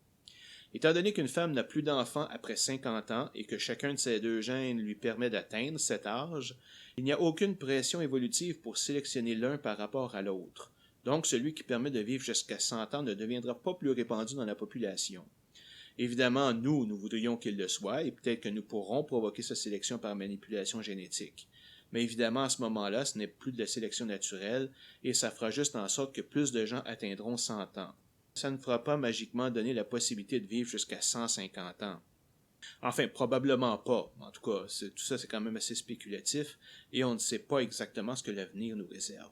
Étant donné qu'une femme n'a plus d'enfants après 50 ans et que chacun de ces deux gènes lui permet d'atteindre cet âge, il n'y a aucune pression évolutive pour sélectionner l'un par rapport à l'autre. Donc celui qui permet de vivre jusqu'à 100 ans ne deviendra pas plus répandu dans la population. Évidemment, nous voudrions qu'il le soit, et peut-être que nous pourrons provoquer sa sélection par manipulation génétique. Mais évidemment, à ce moment-là, ce n'est plus de la sélection naturelle, et ça fera juste en sorte que plus de gens atteindront 100 ans. Ça ne fera pas magiquement donner la possibilité de vivre jusqu'à 150 ans. Enfin, probablement pas. En tout cas, tout ça, c'est quand même assez spéculatif, et on ne sait pas exactement ce que l'avenir nous réserve.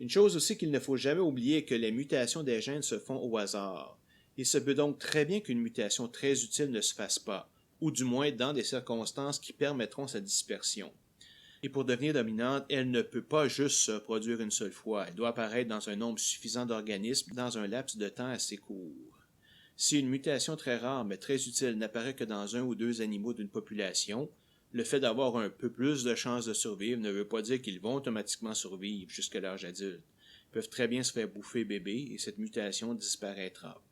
Une chose aussi qu'il ne faut jamais oublier est que les mutations des gènes se font au hasard. Il se peut donc très bien qu'une mutation très utile ne se fasse pas, ou du moins dans des circonstances qui permettront sa dispersion. Et pour devenir dominante, elle ne peut pas juste se produire une seule fois, elle doit apparaître dans un nombre suffisant d'organismes dans un laps de temps assez court. Si une mutation très rare mais très utile n'apparaît que dans un ou deux animaux d'une population, le fait d'avoir un peu plus de chances de survivre ne veut pas dire qu'ils vont automatiquement survivre jusqu'à l'âge adulte. Ils peuvent très bien se faire bouffer bébé et cette mutation disparaîtra.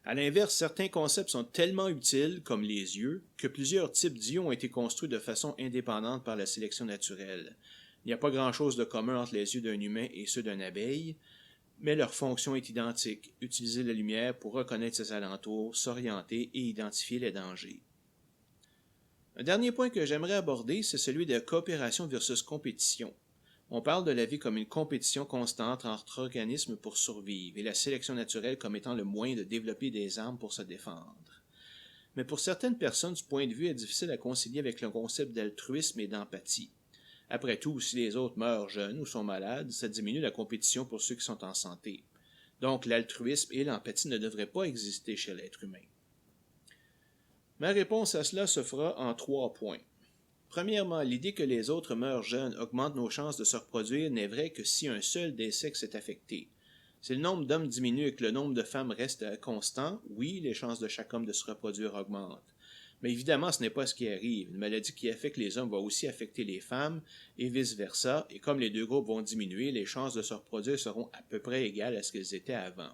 À l'inverse, certains concepts sont tellement utiles, comme les yeux, que plusieurs types d'yeux ont été construits de façon indépendante par la sélection naturelle. Il n'y a pas grand-chose de commun entre les yeux d'un humain et ceux d'une abeille, mais leur fonction est identique, utiliser la lumière pour reconnaître ses alentours, s'orienter et identifier les dangers. Un dernier point que j'aimerais aborder, c'est celui de coopération versus compétition. On parle de la vie comme une compétition constante entre organismes pour survivre et la sélection naturelle comme étant le moyen de développer des armes pour se défendre. Mais pour certaines personnes, ce point de vue est difficile à concilier avec le concept d'altruisme et d'empathie. Après tout, si les autres meurent jeunes ou sont malades, ça diminue la compétition pour ceux qui sont en santé. Donc l'altruisme et l'empathie ne devraient pas exister chez l'être humain. Ma réponse à cela se fera en 3 points. Premièrement, l'idée que les autres meurent jeunes augmente nos chances de se reproduire n'est vraie que si un seul des sexes est affecté. Si le nombre d'hommes diminue et que le nombre de femmes reste constant, oui, les chances de chaque homme de se reproduire augmentent. Mais évidemment, ce n'est pas ce qui arrive. Une maladie qui affecte les hommes va aussi affecter les femmes et vice-versa, et comme les deux groupes vont diminuer, les chances de se reproduire seront à peu près égales à ce qu'elles étaient avant.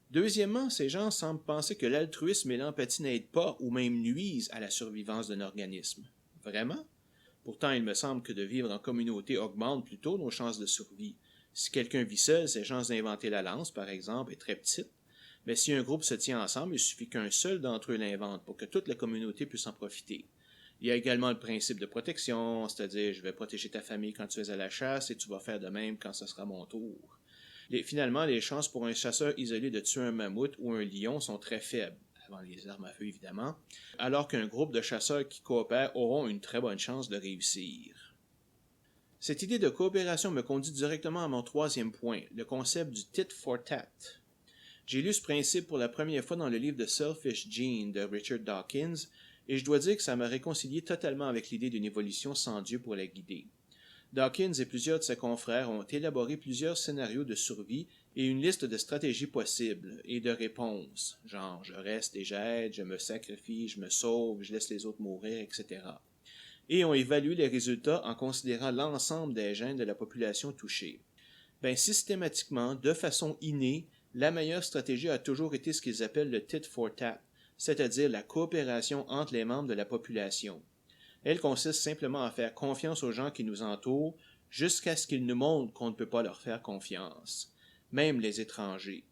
Deuxièmement, ces gens semblent penser que l'altruisme et l'empathie n'aident pas ou même nuisent à la survivance d'un organisme. Vraiment? Pourtant, il me semble que de vivre en communauté augmente plutôt nos chances de survie. Si quelqu'un vit seul, ses chances d'inventer la lance, par exemple, est très petite. Mais si un groupe se tient ensemble, il suffit qu'un seul d'entre eux l'invente pour que toute la communauté puisse en profiter. Il y a également le principe de protection, c'est-à-dire je vais protéger ta famille quand tu es à la chasse et tu vas faire de même quand ce sera mon tour. Finalement, les chances pour un chasseur isolé de tuer un mammouth ou un lion sont très faibles, avant les armes à feu évidemment, alors qu'un groupe de chasseurs qui coopèrent auront une très bonne chance de réussir. Cette idée de coopération me conduit directement à mon 3e point, le concept du tit for tat. J'ai lu ce principe pour la première fois dans le livre de Selfish Gene de Richard Dawkins, et je dois dire que ça m'a réconcilié totalement avec l'idée d'une évolution sans Dieu pour la guider. Dawkins et plusieurs de ses confrères ont élaboré plusieurs scénarios de survie et une liste de stratégies possibles et de réponses, genre je reste et j'aide, je me sacrifie, je me sauve, je laisse les autres mourir, etc. Et ont évalué les résultats en considérant l'ensemble des gènes de la population touchée. Systématiquement, de façon innée, la meilleure stratégie a toujours été ce qu'ils appellent le tit for tat, c'est-à-dire la coopération entre les membres de la population. Elle consiste simplement à faire confiance aux gens qui nous entourent jusqu'à ce qu'ils nous montrent qu'on ne peut pas leur faire confiance, même les étrangers.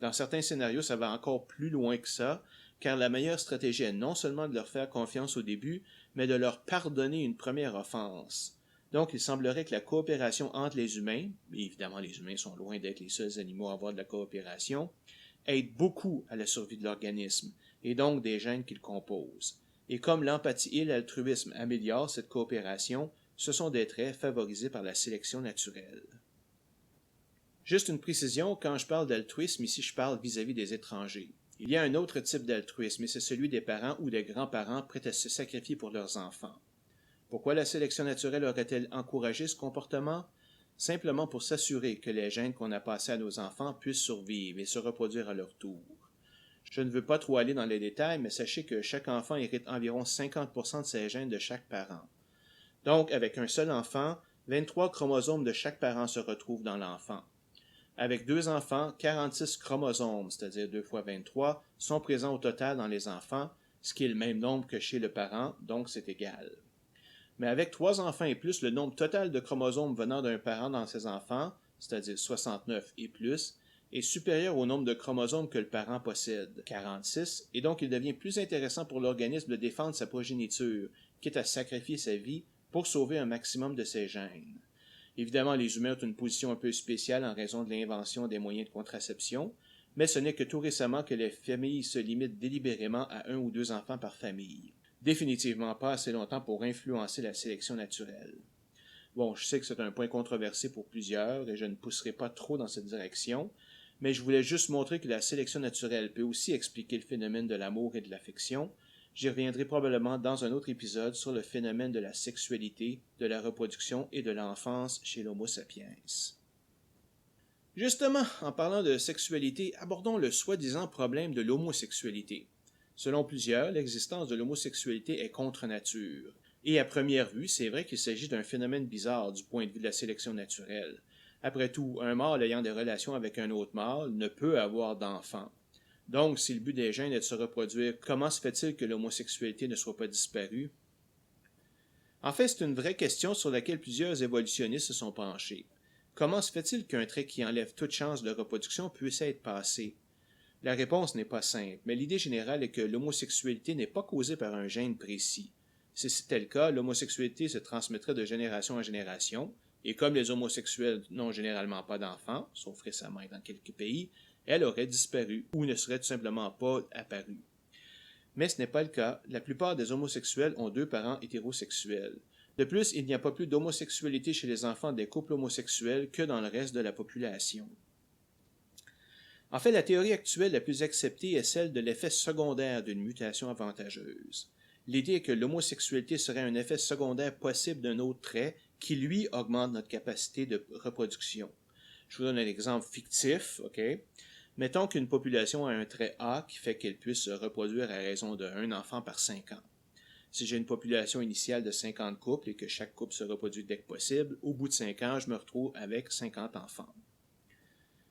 Dans certains scénarios, ça va encore plus loin que ça, car la meilleure stratégie est non seulement de leur faire confiance au début, mais de leur pardonner une première offense. Donc, il semblerait que la coopération entre les humains, et évidemment les humains sont loin d'être les seuls animaux à avoir de la coopération, aide beaucoup à la survie de l'organisme, et donc des gènes qu'il compose. Et comme l'empathie et l'altruisme améliorent cette coopération, ce sont des traits favorisés par la sélection naturelle. Juste une précision, quand je parle d'altruisme, ici je parle vis-à-vis des étrangers. Il y a un autre type d'altruisme, et c'est celui des parents ou des grands-parents prêts à se sacrifier pour leurs enfants. Pourquoi la sélection naturelle aurait-elle encouragé ce comportement? Simplement pour s'assurer que les gènes qu'on a passés à nos enfants puissent survivre et se reproduire à leur tour. Je ne veux pas trop aller dans les détails, mais sachez que chaque enfant hérite environ 50% de ses gènes de chaque parent. Donc, avec un seul enfant, 23 chromosomes de chaque parent se retrouvent dans l'enfant. Avec 2 enfants, 46 chromosomes, c'est-à-dire 2 fois 23, sont présents au total dans les enfants, ce qui est le même nombre que chez le parent, donc c'est égal. Mais avec 3 enfants et plus, le nombre total de chromosomes venant d'un parent dans ses enfants, c'est-à-dire 69 et plus, est supérieur au nombre de chromosomes que le parent possède, 46, et donc il devient plus intéressant pour l'organisme de défendre sa progéniture, quitte à sacrifier sa vie pour sauver un maximum de ses gènes. Évidemment, les humains ont une position un peu spéciale en raison de l'invention des moyens de contraception, mais ce n'est que tout récemment que les familles se limitent délibérément à 1 ou 2 enfants par famille. Définitivement pas assez longtemps pour influencer la sélection naturelle. Bon, je sais que c'est un point controversé pour plusieurs et je ne pousserai pas trop dans cette direction, mais je voulais juste montrer que la sélection naturelle peut aussi expliquer le phénomène de l'amour et de l'affection. J'y reviendrai probablement dans un autre épisode sur le phénomène de la sexualité, de la reproduction et de l'enfance chez l'Homo sapiens. Justement, en parlant de sexualité, abordons le soi-disant problème de l'homosexualité. Selon plusieurs, l'existence de l'homosexualité est contre nature. Et à première vue, c'est vrai qu'il s'agit d'un phénomène bizarre du point de vue de la sélection naturelle. Après tout, un mâle ayant des relations avec un autre mâle ne peut avoir d'enfants. Donc, si le but des gènes est de se reproduire, comment se fait-il que l'homosexualité ne soit pas disparue? En fait, c'est une vraie question sur laquelle plusieurs évolutionnistes se sont penchés. Comment se fait-il qu'un trait qui enlève toute chance de reproduction puisse être passé? La réponse n'est pas simple, mais l'idée générale est que l'homosexualité n'est pas causée par un gène précis. Si c'était le cas, l'homosexualité se transmettrait de génération en génération, et comme les homosexuels n'ont généralement pas d'enfants, sauf récemment et dans quelques pays, elle aurait disparu ou ne serait tout simplement pas apparue. Mais ce n'est pas le cas. La plupart des homosexuels ont 2 parents hétérosexuels. De plus, il n'y a pas plus d'homosexualité chez les enfants des couples homosexuels que dans le reste de la population. En fait, la théorie actuelle la plus acceptée est celle de l'effet secondaire d'une mutation avantageuse. L'idée est que l'homosexualité serait un effet secondaire possible d'un autre trait qui, lui, augmente notre capacité de reproduction. Je vous donne un exemple fictif, OK? Mettons qu'une population a un trait A qui fait qu'elle puisse se reproduire à raison d'un enfant par 5 ans. Si j'ai une population initiale de 50 couples et que chaque couple se reproduit dès que possible, au bout de 5 ans, je me retrouve avec 50 enfants.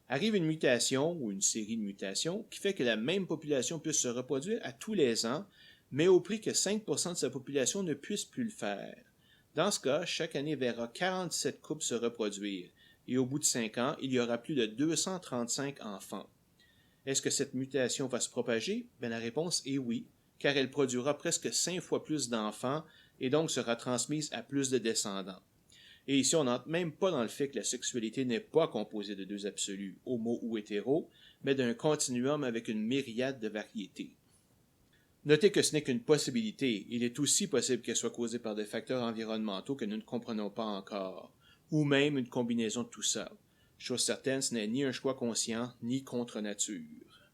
Arrive une mutation ou une série de mutations qui fait que la même population puisse se reproduire à tous les ans, mais au prix que 5% de sa population ne puisse plus le faire. Dans ce cas, chaque année verra 47 couples se reproduire, et au bout de 5 ans, il y aura plus de 235 enfants. Est-ce que cette mutation va se propager? Bien, la réponse est oui, car elle produira presque 5 fois plus d'enfants et donc sera transmise à plus de descendants. Et ici, on n'entre même pas dans le fait que la sexualité n'est pas composée de 2 absolus, homo ou hétéro, mais d'un continuum avec une myriade de variétés. Notez que ce n'est qu'une possibilité. Il est aussi possible qu'elle soit causée par des facteurs environnementaux que nous ne comprenons pas encore, ou même une combinaison de tout ça. Chose certaine, ce n'est ni un choix conscient, ni contre nature.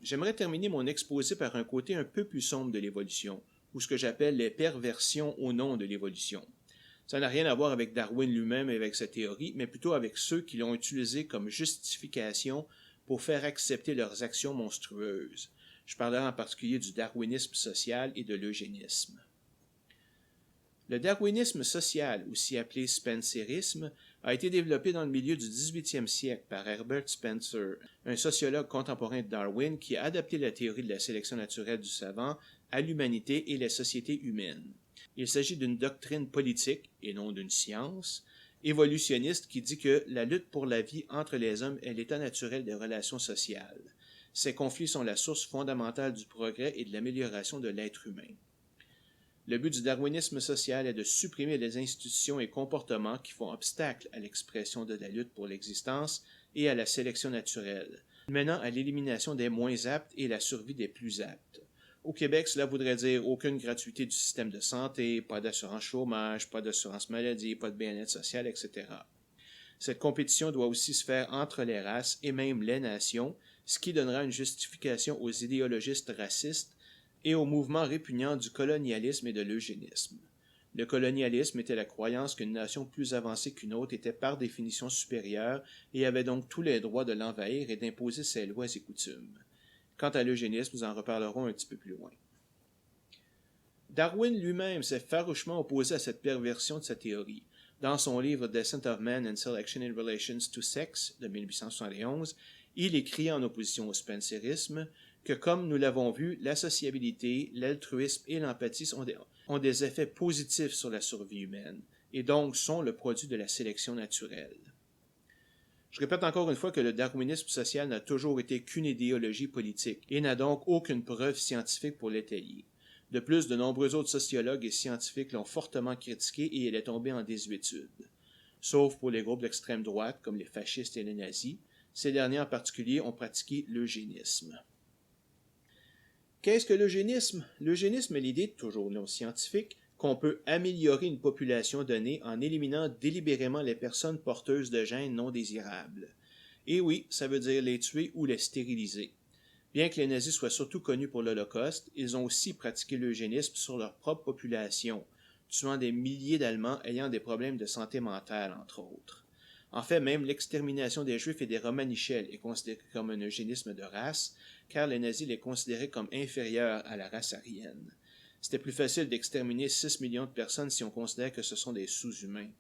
J'aimerais terminer mon exposé par un côté un peu plus sombre de l'évolution, ou ce que j'appelle les perversions au nom de l'évolution. Ça n'a rien à voir avec Darwin lui-même et avec sa théorie, mais plutôt avec ceux qui l'ont utilisé comme justification pour faire accepter leurs actions monstrueuses. Je parlerai en particulier du darwinisme social et de l'eugénisme. Le darwinisme social, aussi appelé spencerisme, a été développé dans le milieu du 18e siècle par Herbert Spencer, un sociologue contemporain de Darwin qui a adapté la théorie de la sélection naturelle du savant à l'humanité et les sociétés humaines. Il s'agit d'une doctrine politique, et non d'une science, évolutionniste qui dit que la lutte pour la vie entre les hommes est l'état naturel des relations sociales. Ces conflits sont la source fondamentale du progrès et de l'amélioration de l'être humain. Le but du darwinisme social est de supprimer les institutions et comportements qui font obstacle à l'expression de la lutte pour l'existence et à la sélection naturelle, menant à l'élimination des moins aptes et la survie des plus aptes. Au Québec, cela voudrait dire aucune gratuité du système de santé, pas d'assurance chômage, pas d'assurance maladie, pas de bien-être social, etc. Cette compétition doit aussi se faire entre les races et même les nations, ce qui donnera une justification aux idéologistes racistes et au mouvement répugnant du colonialisme et de l'eugénisme. Le colonialisme était la croyance qu'une nation plus avancée qu'une autre était par définition supérieure et avait donc tous les droits de l'envahir et d'imposer ses lois et coutumes. Quant à l'eugénisme, nous en reparlerons un petit peu plus loin. Darwin lui-même s'est farouchement opposé à cette perversion de sa théorie. Dans son livre Descent of Man and Selection in Relations to Sex de 1871, il écrit en opposition au spencerisme que, comme nous l'avons vu, la sociabilité, l'altruisme et l'empathie ont des effets positifs sur la survie humaine, et donc sont le produit de la sélection naturelle. Je répète encore une fois que le darwinisme social n'a toujours été qu'une idéologie politique, et n'a donc aucune preuve scientifique pour l'étayer. De plus, de nombreux autres sociologues et scientifiques l'ont fortement critiqué et il est tombé en désuétude. Sauf pour les groupes d'extrême droite, comme les fascistes et les nazis, ces derniers en particulier ont pratiqué l'eugénisme. Qu'est-ce que l'eugénisme? L'eugénisme est l'idée, toujours non scientifique, qu'on peut améliorer une population donnée en éliminant délibérément les personnes porteuses de gènes non désirables. Et oui, ça veut dire les tuer ou les stériliser. Bien que les nazis soient surtout connus pour l'Holocauste, ils ont aussi pratiqué l'eugénisme sur leur propre population, tuant des milliers d'Allemands ayant des problèmes de santé mentale, entre autres. En fait, même l'extermination des Juifs et des Romanichels est considérée comme un eugénisme de race, car les nazis les considéraient comme inférieurs à la race aryenne. C'était plus facile d'exterminer 6 millions de personnes si on considère que ce sont des sous-humains.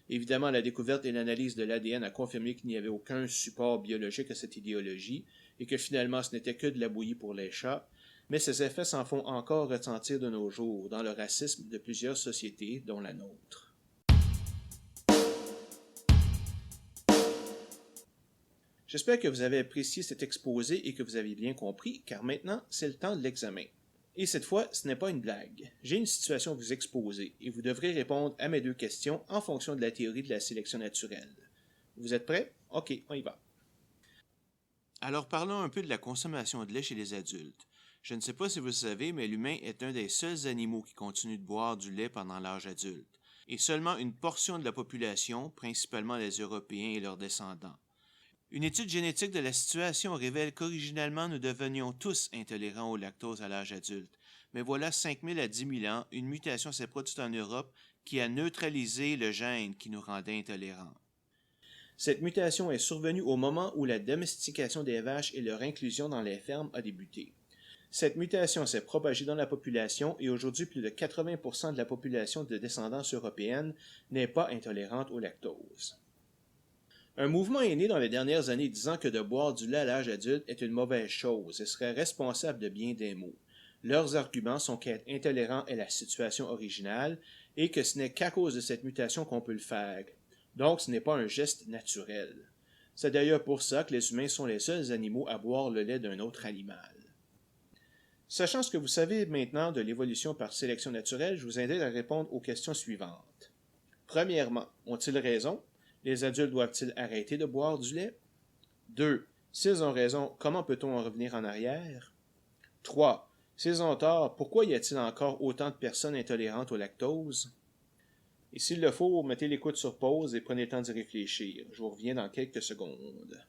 Évidemment, la découverte et l'analyse de l'ADN a confirmé qu'il n'y avait aucun support biologique à cette idéologie et que finalement ce n'était que de la bouillie pour les chats, mais ces effets s'en font encore ressentir de nos jours dans le racisme de plusieurs sociétés, dont la nôtre. J'espère que vous avez apprécié cet exposé et que vous avez bien compris, car maintenant, c'est le temps de l'examen. Et cette fois, ce n'est pas une blague. J'ai une situation à vous exposer et vous devrez répondre à mes 2 questions en fonction de la théorie de la sélection naturelle. Vous êtes prêts? Ok, on y va. Alors parlons un peu de la consommation de lait chez les adultes. Je ne sais pas si vous le savez, mais l'humain est un des seuls animaux qui continue de boire du lait pendant l'âge adulte, et seulement une portion de la population, principalement les Européens et leurs descendants. Une étude génétique de la situation révèle qu'originalement nous devenions tous intolérants au lactose à l'âge adulte, mais voilà 5000 à 10 000 ans, une mutation s'est produite en Europe qui a neutralisé le gène qui nous rendait intolérants. Cette mutation est survenue au moment où la domestication des vaches et leur inclusion dans les fermes a débuté. Cette mutation s'est propagée dans la population et aujourd'hui plus de 80% de la population de descendance européenne n'est pas intolérante au lactose. Un mouvement est né dans les dernières années disant que de boire du lait à l'âge adulte est une mauvaise chose et serait responsable de bien des maux. Leurs arguments sont qu'être intolérant est la situation originale et que ce n'est qu'à cause de cette mutation qu'on peut le faire. Donc ce n'est pas un geste naturel. C'est d'ailleurs pour ça que les humains sont les seuls animaux à boire le lait d'un autre animal. Sachant ce que vous savez maintenant de l'évolution par sélection naturelle, je vous invite à répondre aux questions suivantes. Premièrement, ont-ils raison? Les adultes doivent-ils arrêter de boire du lait? 2. S'ils ont raison, comment peut-on en revenir en arrière? 3. S'ils ont tort, pourquoi y a-t-il encore autant de personnes intolérantes au lactose? Et s'il le faut, mettez l'écoute sur pause et prenez le temps d'y réfléchir. Je vous reviens dans quelques secondes.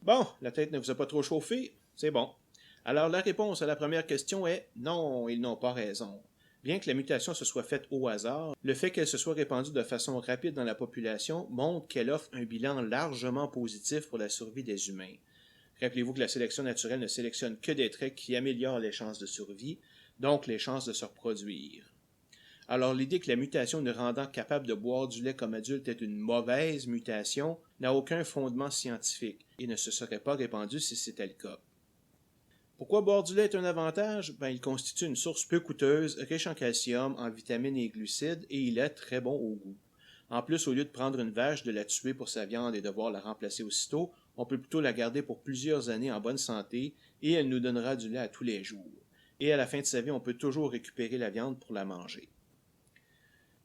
Bon, la tête ne vous a pas trop chauffé? C'est bon. Alors la réponse à la première question est non, ils n'ont pas raison. Bien que la mutation se soit faite au hasard, le fait qu'elle se soit répandue de façon rapide dans la population montre qu'elle offre un bilan largement positif pour la survie des humains. Rappelez-vous que la sélection naturelle ne sélectionne que des traits qui améliorent les chances de survie, donc les chances de se reproduire. Alors l'idée que la mutation nous rendant capable de boire du lait comme adulte est une mauvaise mutation n'a aucun fondement scientifique et ne se serait pas répandue si c'était le cas. Pourquoi boire du lait est un avantage? Il constitue une source peu coûteuse, riche en calcium, en vitamines et glucides, et il est très bon au goût. En plus, au lieu de prendre une vache, de la tuer pour sa viande et devoir la remplacer aussitôt, on peut plutôt la garder pour plusieurs années en bonne santé et elle nous donnera du lait à tous les jours. Et à la fin de sa vie, on peut toujours récupérer la viande pour la manger.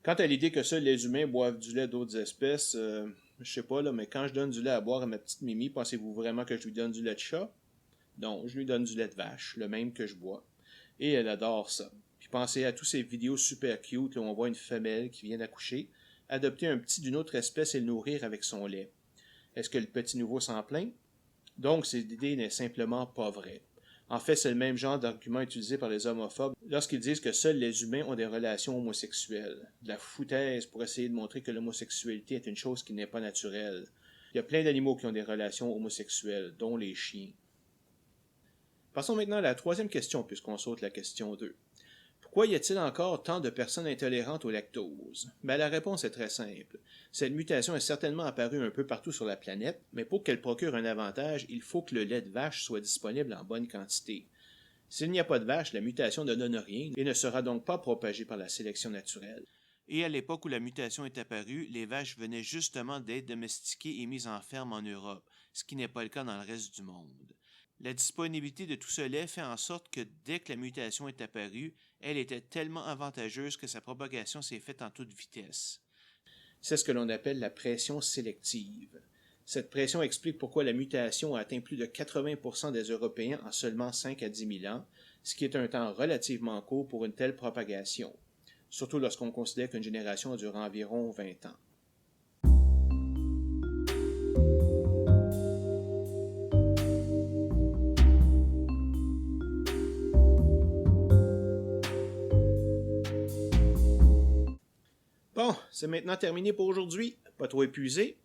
Quant à l'idée que seuls les humains boivent du lait d'autres espèces, je sais pas, mais quand je donne du lait à boire à ma petite Mimi, pensez-vous vraiment que je lui donne du lait de chat? Non, je lui donne du lait de vache, le même que je bois. Et elle adore ça. Puis pensez à tous ces vidéos super cute où on voit une femelle qui vient d'accoucher, adopter un petit d'une autre espèce et le nourrir avec son lait. Est-ce que le petit nouveau s'en plaint? Donc, cette idée n'est simplement pas vraie. En fait, c'est le même genre d'argument utilisé par les homophobes lorsqu'ils disent que seuls les humains ont des relations homosexuelles. De la foutaise pour essayer de montrer que l'homosexualité est une chose qui n'est pas naturelle. Il y a plein d'animaux qui ont des relations homosexuelles, dont les chiens. Passons maintenant à la troisième question, puisqu'on saute la question 2. Pourquoi y a-t-il encore tant de personnes intolérantes au lactose? La réponse est très simple. Cette mutation est certainement apparue un peu partout sur la planète, mais pour qu'elle procure un avantage, il faut que le lait de vache soit disponible en bonne quantité. S'il n'y a pas de vache, la mutation ne donne rien et ne sera donc pas propagée par la sélection naturelle. Et à l'époque où la mutation est apparue, les vaches venaient justement d'être domestiquées et mises en ferme en Europe, ce qui n'est pas le cas dans le reste du monde. La disponibilité de tout ce lait fait en sorte que dès que la mutation est apparue, elle était tellement avantageuse que sa propagation s'est faite en toute vitesse. C'est ce que l'on appelle la pression sélective. Cette pression explique pourquoi la mutation a atteint plus de 80% des Européens en seulement 5 à 10 000 ans, ce qui est un temps relativement court pour une telle propagation, surtout lorsqu'on considère qu'une génération dure environ 20 ans. c'est maintenant terminé pour aujourd'hui. Pas trop épuisé.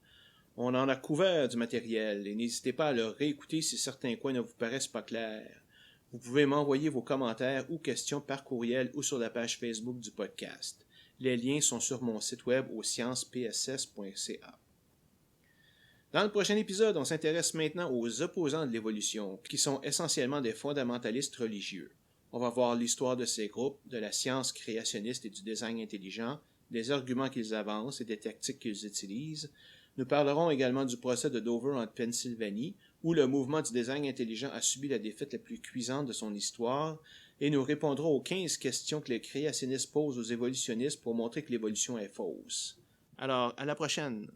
On en a couvert du matériel et n'hésitez pas à le réécouter si certains coins ne vous paraissent pas clairs. Vous pouvez m'envoyer vos commentaires ou questions par courriel ou sur la page Facebook du podcast. Les liens sont sur mon site web au sciencespss.ca. Dans le prochain épisode, on s'intéresse maintenant aux opposants de l'évolution, qui sont essentiellement des fondamentalistes religieux. On va voir l'histoire de ces groupes, de la science créationniste et du design intelligent, des arguments qu'ils avancent et des tactiques qu'ils utilisent. Nous parlerons également du procès de Dover en Pennsylvanie, où le mouvement du design intelligent a subi la défaite la plus cuisante de son histoire, et nous répondrons aux 15 questions que les créationnistes posent aux évolutionnistes pour montrer que l'évolution est fausse. Alors, à la prochaine!